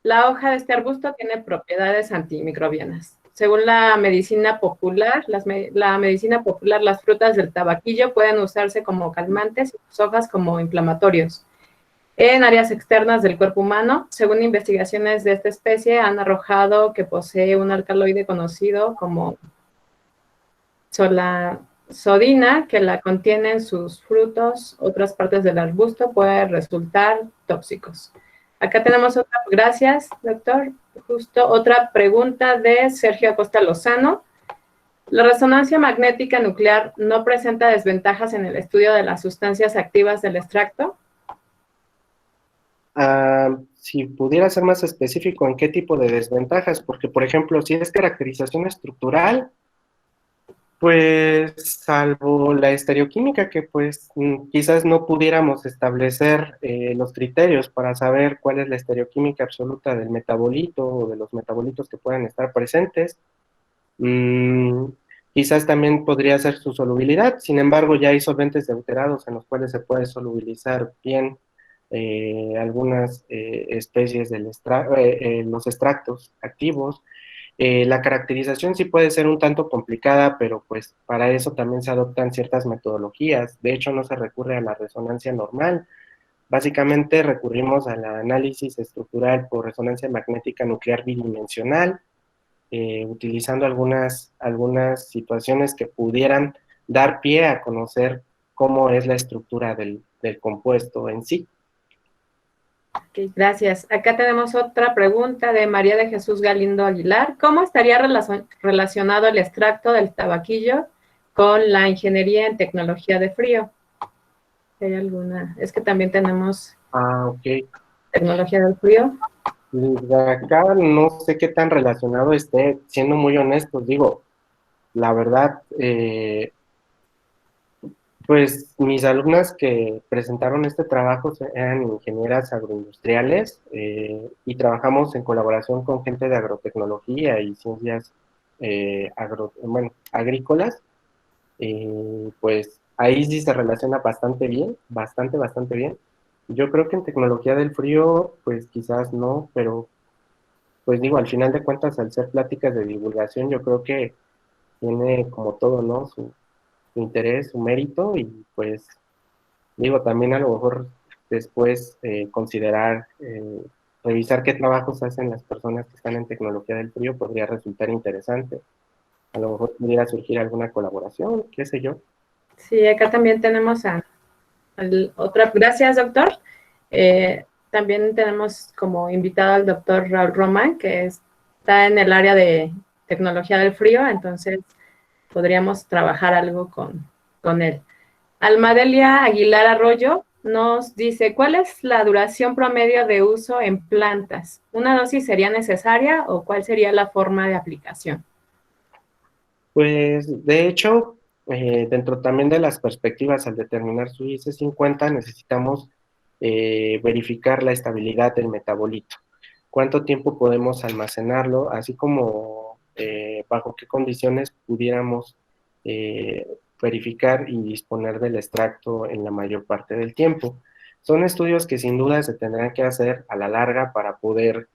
La hoja de este arbusto tiene propiedades antimicrobianas. Según la medicina popular, las frutas del tabaquillo pueden usarse como calmantes y sus hojas como inflamatorios. En áreas externas del cuerpo humano, según investigaciones de esta especie, han arrojado que posee un alcaloide conocido como sodina, que la contiene en sus frutos. Otras partes del arbusto pueden resultar tóxicos. Acá tenemos otra, gracias, doctor. Justo otra pregunta de Sergio Acosta Lozano. ¿La resonancia magnética nuclear no presenta desventajas en el estudio de las sustancias activas del extracto? Si pudiera ser más específico, ¿en qué tipo de desventajas? Porque, por ejemplo, si es caracterización estructural, pues, salvo la estereoquímica, que pues quizás no pudiéramos establecer los criterios para saber cuál es la estereoquímica absoluta del metabolito o de los metabolitos que puedan estar presentes. Quizás también podría ser su solubilidad. Sin embargo, ya hay solventes deuterados en los cuales se puede solubilizar bien algunas especies de los extractos activos. La caracterización sí puede ser un tanto complicada, pero pues para eso también se adoptan ciertas metodologías. De hecho, no se recurre a la resonancia normal. Básicamente recurrimos al análisis estructural por resonancia magnética nuclear bidimensional, utilizando algunas situaciones que pudieran dar pie a conocer cómo es la estructura del compuesto en sí. Okay, gracias. Acá tenemos otra pregunta de María de Jesús Galindo Aguilar. ¿Cómo estaría relacionado el extracto del tabaquillo con la ingeniería en tecnología de frío? ¿Hay alguna? Es que también tenemos tecnología del frío. De acá no sé qué tan relacionado esté, siendo muy honestos, digo, la verdad, pues mis alumnas que presentaron este trabajo eran ingenieras agroindustriales y trabajamos en colaboración con gente de agrotecnología y ciencias agrícolas. Pues ahí sí se relaciona bastante bien, bastante bien. Yo creo que en tecnología del frío, pues quizás no, pero pues digo, al final de cuentas, al ser pláticas de divulgación, yo creo que tiene como todo, ¿no? Su interés, su mérito, y pues digo, también a lo mejor después considerar, revisar qué trabajos hacen las personas que están en tecnología del frío podría resultar interesante. A lo mejor pudiera surgir alguna colaboración, qué sé yo. Sí, acá también tenemos otra. Gracias, doctor. También tenemos como invitado al doctor Raúl Román, que es está en el área de tecnología del frío, entonces podríamos trabajar algo con él. Almadelia Aguilar Arroyo nos dice, ¿cuál es la duración promedio de uso en plantas? ¿Una dosis sería necesaria o cuál sería la forma de aplicación? Pues, de hecho, dentro también de las perspectivas al determinar su IC50, necesitamos verificar la estabilidad del metabolito. ¿Cuánto tiempo podemos almacenarlo? Así como bajo qué condiciones pudiéramos verificar y disponer del extracto en la mayor parte del tiempo. Son estudios que sin duda se tendrán que hacer a la larga para poder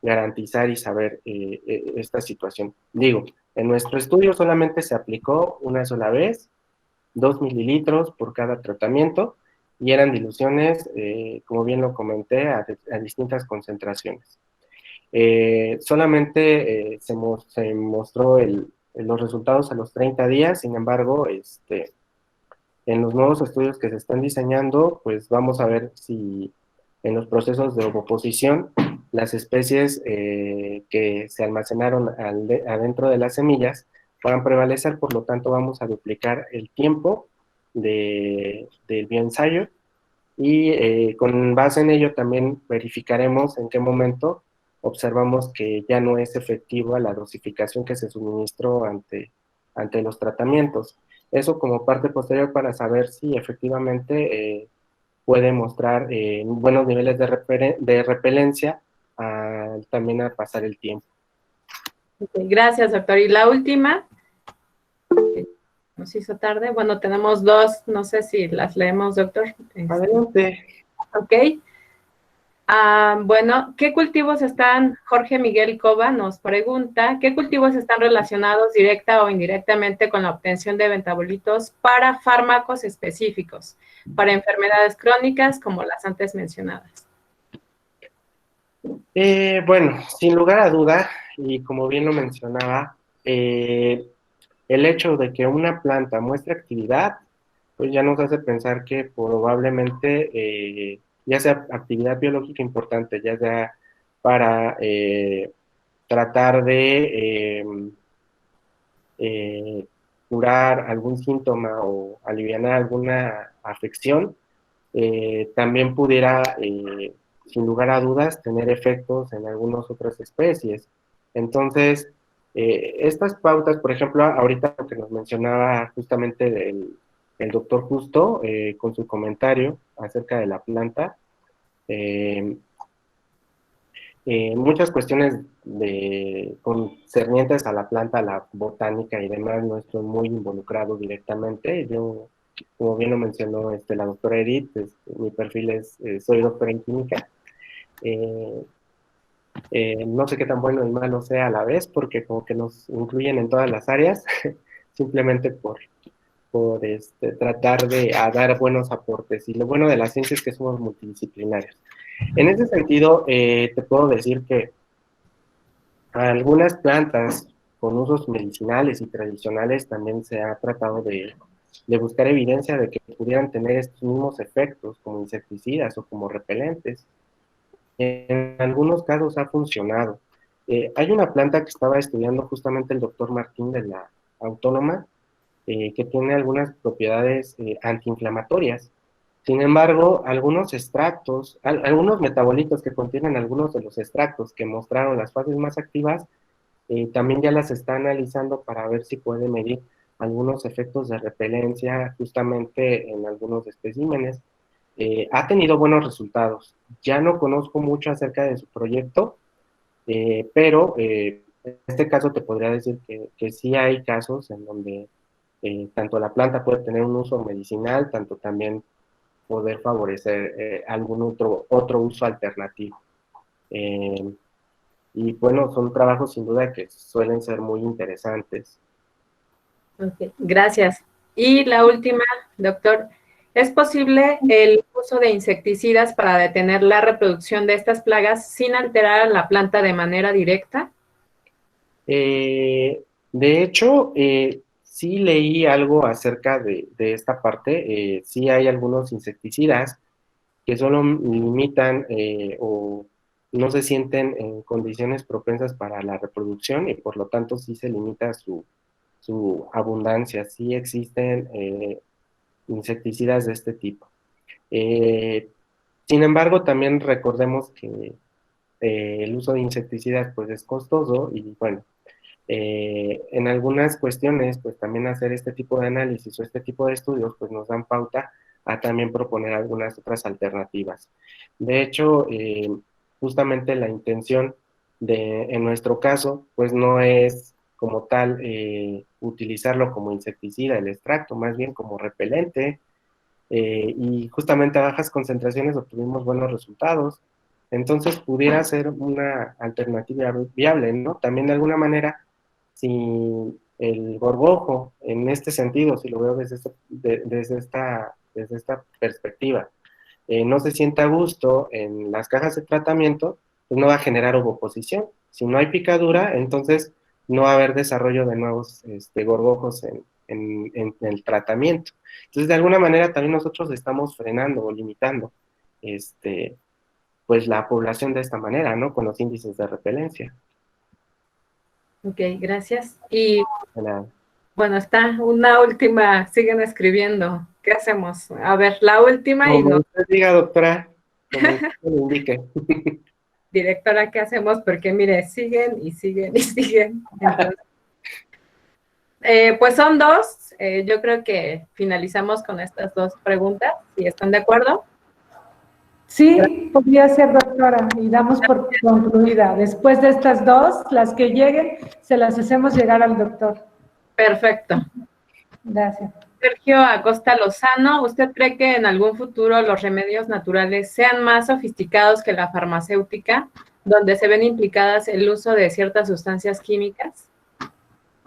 garantizar y saber esta situación. Digo, en nuestro estudio solamente se aplicó una sola vez, 2 mililitros por cada tratamiento, y eran diluciones, como bien lo comenté, a distintas concentraciones. Solamente se mostró los resultados a los 30 días, sin embargo, en los nuevos estudios que se están diseñando, pues vamos a ver si en los procesos de ovoposición las especies que se almacenaron adentro de las semillas puedan prevalecer, por lo tanto vamos a duplicar el tiempo del bioensayo y con base en ello también verificaremos en qué momento observamos que ya no es efectiva la dosificación que se suministró ante los tratamientos. Eso como parte posterior para saber si efectivamente puede mostrar buenos niveles de repelencia también al pasar el tiempo. Gracias, doctor. Y la última, nos hizo tarde, bueno, tenemos dos, no sé si las leemos, doctor. Adelante. Ok. Bueno, ¿qué cultivos están, Jorge Miguel Cova nos pregunta, ¿qué cultivos están relacionados directa o indirectamente con la obtención de metabolitos para fármacos específicos, para enfermedades crónicas como las antes mencionadas? Bueno, sin lugar a duda, y como bien lo mencionaba, el hecho de que una planta muestre actividad, pues ya nos hace pensar que probablemente ya sea actividad biológica importante, ya sea para tratar de curar algún síntoma o aliviar alguna afección, también pudiera, sin lugar a dudas, tener efectos en algunas otras especies. Entonces, estas pautas, por ejemplo, ahorita lo que nos mencionaba justamente el doctor Justo con su comentario acerca de la planta, muchas cuestiones concernientes a la planta, a la botánica y demás, no estoy muy involucrado directamente. Yo, como bien lo mencionó la doctora Edith, mi perfil es, soy doctora en química. No sé qué tan bueno y malo sea a la vez, porque como que nos incluyen en todas las áreas, simplemente por tratar de dar buenos aportes. Y lo bueno de la ciencia es que somos multidisciplinarios. En ese sentido, te puedo decir que algunas plantas con usos medicinales y tradicionales también se ha tratado de buscar evidencia de que pudieran tener estos mismos efectos como insecticidas o como repelentes. En algunos casos ha funcionado. Hay una planta que estaba estudiando justamente el doctor Martín de la Autónoma, que tiene algunas propiedades antiinflamatorias. Sin embargo, algunos extractos, algunos metabolitos que contienen algunos de los extractos que mostraron las fases más activas, también ya las está analizando para ver si puede medir algunos efectos de repelencia justamente en algunos especímenes. Ha tenido buenos resultados. Ya no conozco mucho acerca de su proyecto, pero en este caso te podría decir que sí hay casos en donde tanto la planta puede tener un uso medicinal, tanto también poder favorecer algún otro uso alternativo. Y bueno, son trabajos sin duda que suelen ser muy interesantes. Okay, gracias. Y la última, doctor, ¿es posible el uso de insecticidas para detener la reproducción de estas plagas sin alterar a la planta de manera directa? De hecho, sí leí algo acerca de esta parte. Sí hay algunos insecticidas que solo limitan o no se sienten en condiciones propensas para la reproducción y por lo tanto sí se limita su abundancia. Sí existen insecticidas de este tipo. Sin embargo, también recordemos que el uso de insecticidas pues es costoso y bueno, en algunas cuestiones pues también hacer este tipo de análisis o este tipo de estudios pues nos dan pauta a también proponer algunas otras alternativas. De hecho, justamente la intención en nuestro caso pues no es como tal utilizarlo como insecticida el extracto, más bien como repelente, y justamente a bajas concentraciones obtuvimos buenos resultados. Entonces pudiera ser una alternativa viable, ¿no? También de alguna manera, si el gorgojo, en este sentido, si lo veo desde esta perspectiva, no se siente a gusto en las cajas de tratamiento, pues no va a generar ovoposición. Si no hay picadura, entonces no va a haber desarrollo de nuevos gorgojos en el tratamiento. Entonces, de alguna manera, también nosotros estamos frenando o limitando pues la población de esta manera, ¿no? Con los índices de repelencia. Ok, gracias. Y De nada. bueno, está una última, siguen escribiendo. ¿Qué hacemos? A ver, la última y Como no, usted diga, doctora, como usted me indique. directora, ¿qué hacemos? Porque mire, siguen y siguen y siguen. Entonces, pues son dos. Yo creo que finalizamos con estas dos preguntas, si están de acuerdo. Sí, podría ser, doctora, y damos por concluida. Después de estas dos, las que lleguen, se las hacemos llegar al doctor. Perfecto. Gracias. Sergio Acosta Lozano, ¿usted cree que en algún futuro los remedios naturales sean más sofisticados que la farmacéutica, donde se ven implicadas el uso de ciertas sustancias químicas?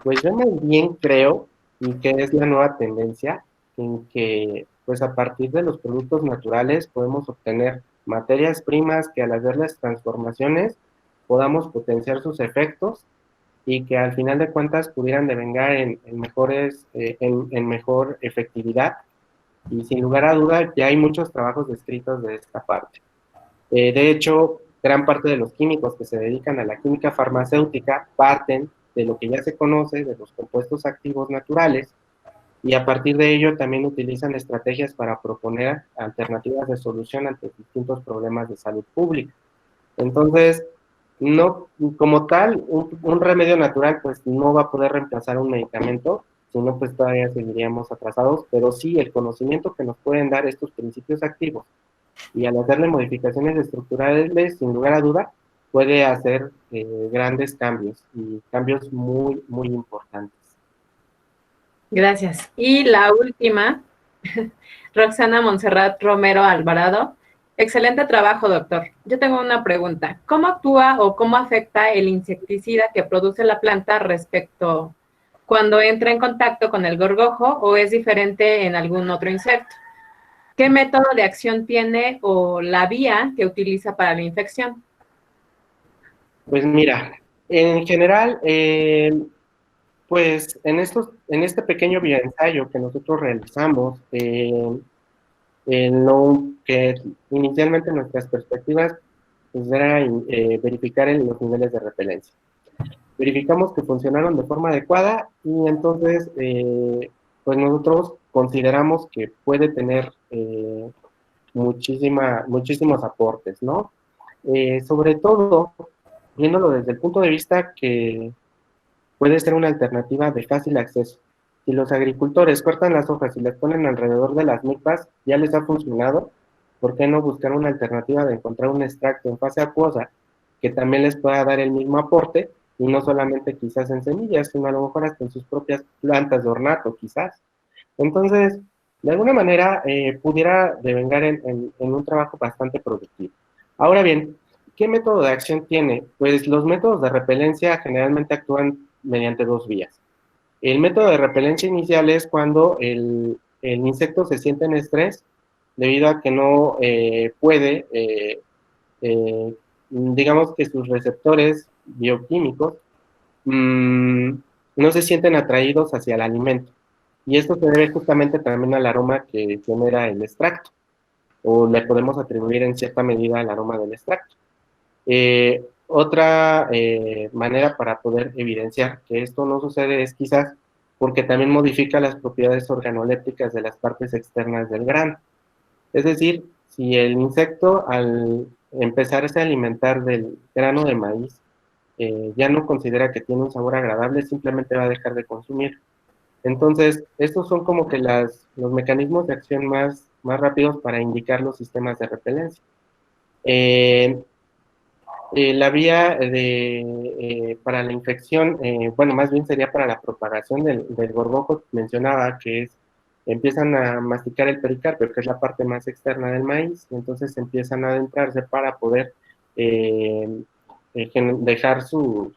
Pues yo más bien creo, y que es la nueva tendencia, en que pues a partir de los productos naturales podemos obtener materias primas que al hacer las transformaciones podamos potenciar sus efectos y que al final de cuentas pudieran devengar en mejor efectividad. Y sin lugar a duda ya hay muchos trabajos descritos de esta parte. De hecho, gran parte de los químicos que se dedican a la química farmacéutica parten de lo que ya se conoce, de los compuestos activos naturales, y a partir de ello también utilizan estrategias para proponer alternativas de solución ante distintos problemas de salud pública. Entonces, no, como tal, un remedio natural pues no va a poder reemplazar un medicamento, sino pues todavía seguiríamos atrasados, pero sí el conocimiento que nos pueden dar estos principios activos y al hacerle modificaciones estructurales, sin lugar a duda, puede hacer grandes cambios y cambios muy, muy importantes. Gracias. Y la última, Roxana Montserrat Romero Alvarado. Excelente trabajo, doctor. Yo tengo una pregunta. ¿Cómo actúa o cómo afecta el insecticida que produce la planta respecto cuando entra en contacto con el gorgojo o es diferente en algún otro insecto? ¿Qué método de acción tiene o la vía que utiliza para la infección? Pues mira, en general, pues en este pequeño bioensayo que nosotros realizamos, que inicialmente nuestras perspectivas pues era verificar los niveles de repelencia. Verificamos que funcionaron de forma adecuada y entonces pues nosotros consideramos que puede tener muchísimos aportes, ¿no? Sobre todo, viéndolo desde el punto de vista que puede ser una alternativa de fácil acceso. Si los agricultores cortan las hojas y las ponen alrededor de las milpas, ya les ha funcionado, ¿por qué no buscar una alternativa de encontrar un extracto en fase acuosa que también les pueda dar el mismo aporte, y no solamente quizás en semillas, sino a lo mejor hasta en sus propias plantas de ornato, quizás? Entonces, de alguna manera, pudiera devengar en un trabajo bastante productivo. Ahora bien, ¿qué método de acción tiene? Pues los métodos de repelencia generalmente actúan mediante dos vías. El método de repelencia inicial es cuando el insecto se siente en estrés debido a que no puede, digamos que sus receptores bioquímicos no se sienten atraídos hacia el alimento. Y esto se debe justamente también al aroma que genera el extracto, o le podemos atribuir en cierta medida al aroma del extracto. Otra manera para poder evidenciar que esto no sucede es quizás porque también modifica las propiedades organolépticas de las partes externas del grano. Es decir, si el insecto al empezarse a alimentar del grano de maíz ya no considera que tiene un sabor agradable, simplemente va a dejar de consumir. Entonces, estos son como que los mecanismos de acción más rápidos para indicar los sistemas de repelencia. La vía para la infección, bueno, más bien sería para la propagación del gorgojo, mencionaba que empiezan a masticar el pericarpio, que es la parte más externa del maíz, y entonces empiezan a adentrarse para poder dejar sus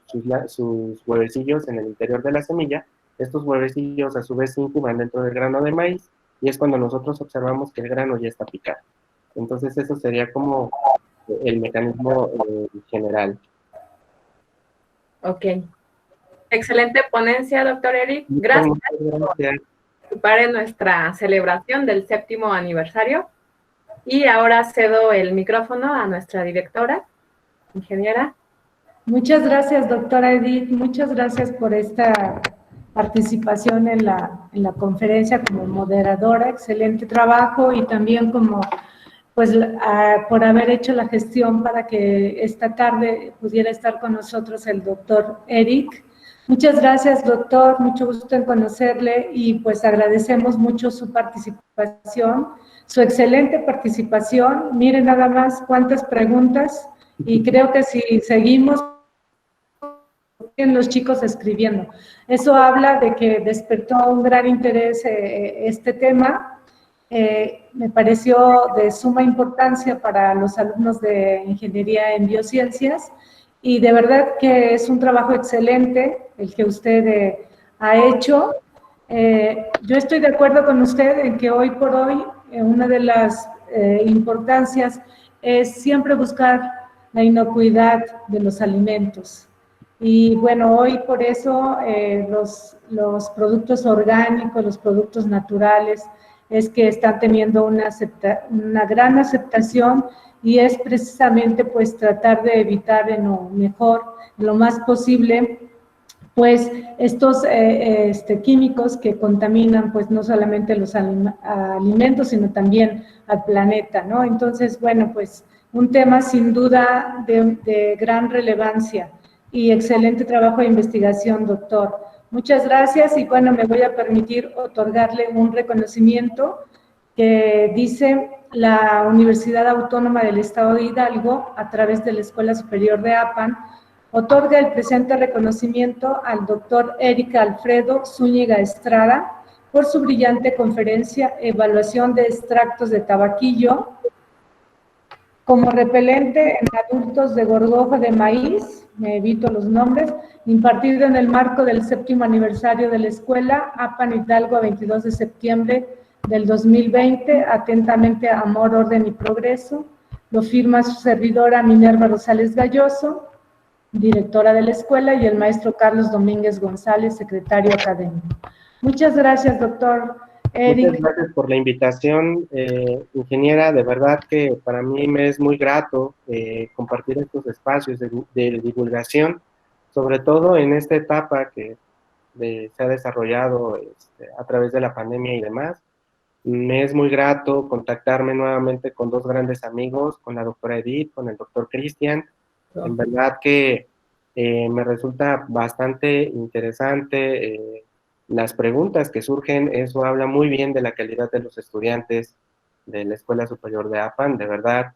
huevecillos en el interior de la semilla. Estos huevecillos a su vez se incuban dentro del grano de maíz, y es cuando nosotros observamos que el grano ya está picado. Entonces eso sería como el mecanismo general. Ok. Excelente ponencia, doctor Eric. Gracias por participar en nuestra celebración del 7º aniversario. Y ahora cedo el micrófono a nuestra directora, ingeniera. Muchas gracias, doctora Edith. Muchas gracias por esta participación en la conferencia como moderadora. Excelente trabajo y también como pues por haber hecho la gestión para que esta tarde pudiera estar con nosotros el doctor Eric. Muchas gracias, doctor, mucho gusto en conocerle y pues agradecemos mucho su participación, su excelente participación. Miren nada más cuántas preguntas y creo que si seguimos los chicos escribiendo. Eso habla de que despertó un gran interés este tema. Me pareció de suma importancia para los alumnos de Ingeniería en Biociencias y de verdad que es un trabajo excelente el que usted ha hecho. Yo estoy de acuerdo con usted en que hoy por hoy una de las importancias es siempre buscar la inocuidad de los alimentos. Y bueno, hoy por eso los productos orgánicos, los productos naturales, es que están teniendo una gran aceptación y es precisamente pues tratar de evitar en lo más posible pues estos químicos que contaminan pues no solamente los alimentos sino también al planeta, ¿no? Entonces, bueno, pues un tema sin duda de gran relevancia y excelente trabajo de investigación, doctor. Muchas gracias y bueno, me voy a permitir otorgarle un reconocimiento que dice la Universidad Autónoma del Estado de Hidalgo, a través de la Escuela Superior de APAN, otorga el presente reconocimiento al doctor Eric Alfredo Zúñiga Estrada por su brillante conferencia Evaluación de extractos de tabaquillo como repelente en adultos de gorgojo de maíz, me evito los nombres, impartido en el marco del 7º aniversario de la escuela, APAN Hidalgo, 22 de septiembre del 2020, atentamente Amor, Orden y Progreso. Lo firma su servidora Minerva Rosales Galloso, directora de la escuela, y el maestro Carlos Domínguez González, secretario académico. Muchas gracias, doctor Eric. Muchas gracias por la invitación, ingeniera. De verdad que para mí me es muy grato compartir estos espacios de divulgación, sobre todo en esta etapa que se ha desarrollado a través de la pandemia y demás. Me es muy grato contactarme nuevamente con dos grandes amigos, con la doctora Edith, con el doctor Cristian. En verdad que me resulta bastante interesante las preguntas que surgen. Eso habla muy bien de la calidad de los estudiantes de la Escuela Superior de APAN. De verdad,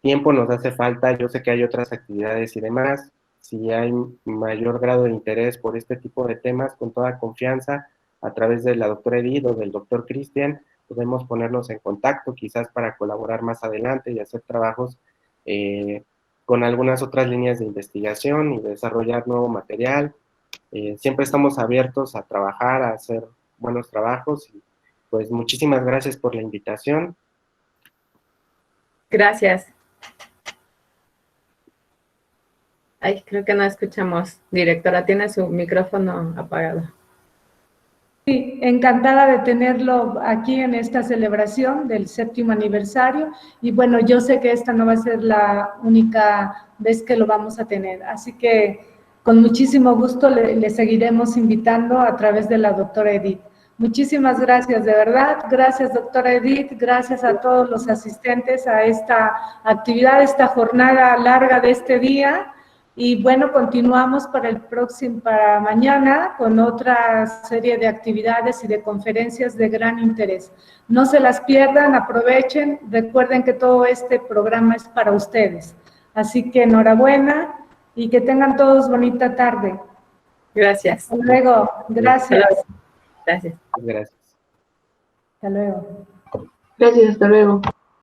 tiempo nos hace falta. Yo sé que hay otras actividades y demás. Si hay mayor grado de interés por este tipo de temas, con toda confianza, a través de la doctora Edith o del doctor Cristian, podemos ponernos en contacto quizás para colaborar más adelante y hacer trabajos con algunas otras líneas de investigación y desarrollar nuevo material. Siempre estamos abiertos a trabajar, a hacer buenos trabajos y pues muchísimas gracias por la invitación. Gracias. Ay, creo que no escuchamos, directora, tiene su micrófono apagado. Sí, encantada de tenerlo aquí en esta celebración del 7º aniversario y bueno, yo sé que esta no va a ser la única vez que lo vamos a tener, así que con muchísimo gusto le seguiremos invitando a través de la doctora Edith. Muchísimas gracias, de verdad, gracias doctora Edith, gracias a todos los asistentes a esta actividad, esta jornada larga de este día. Y bueno, continuamos para mañana con otra serie de actividades y de conferencias de gran interés. No se las pierdan, aprovechen, recuerden que todo este programa es para ustedes. Así que enhorabuena y que tengan todos bonita tarde. Gracias. Hasta luego. Gracias. Gracias. Gracias. Hasta luego. Gracias, hasta luego.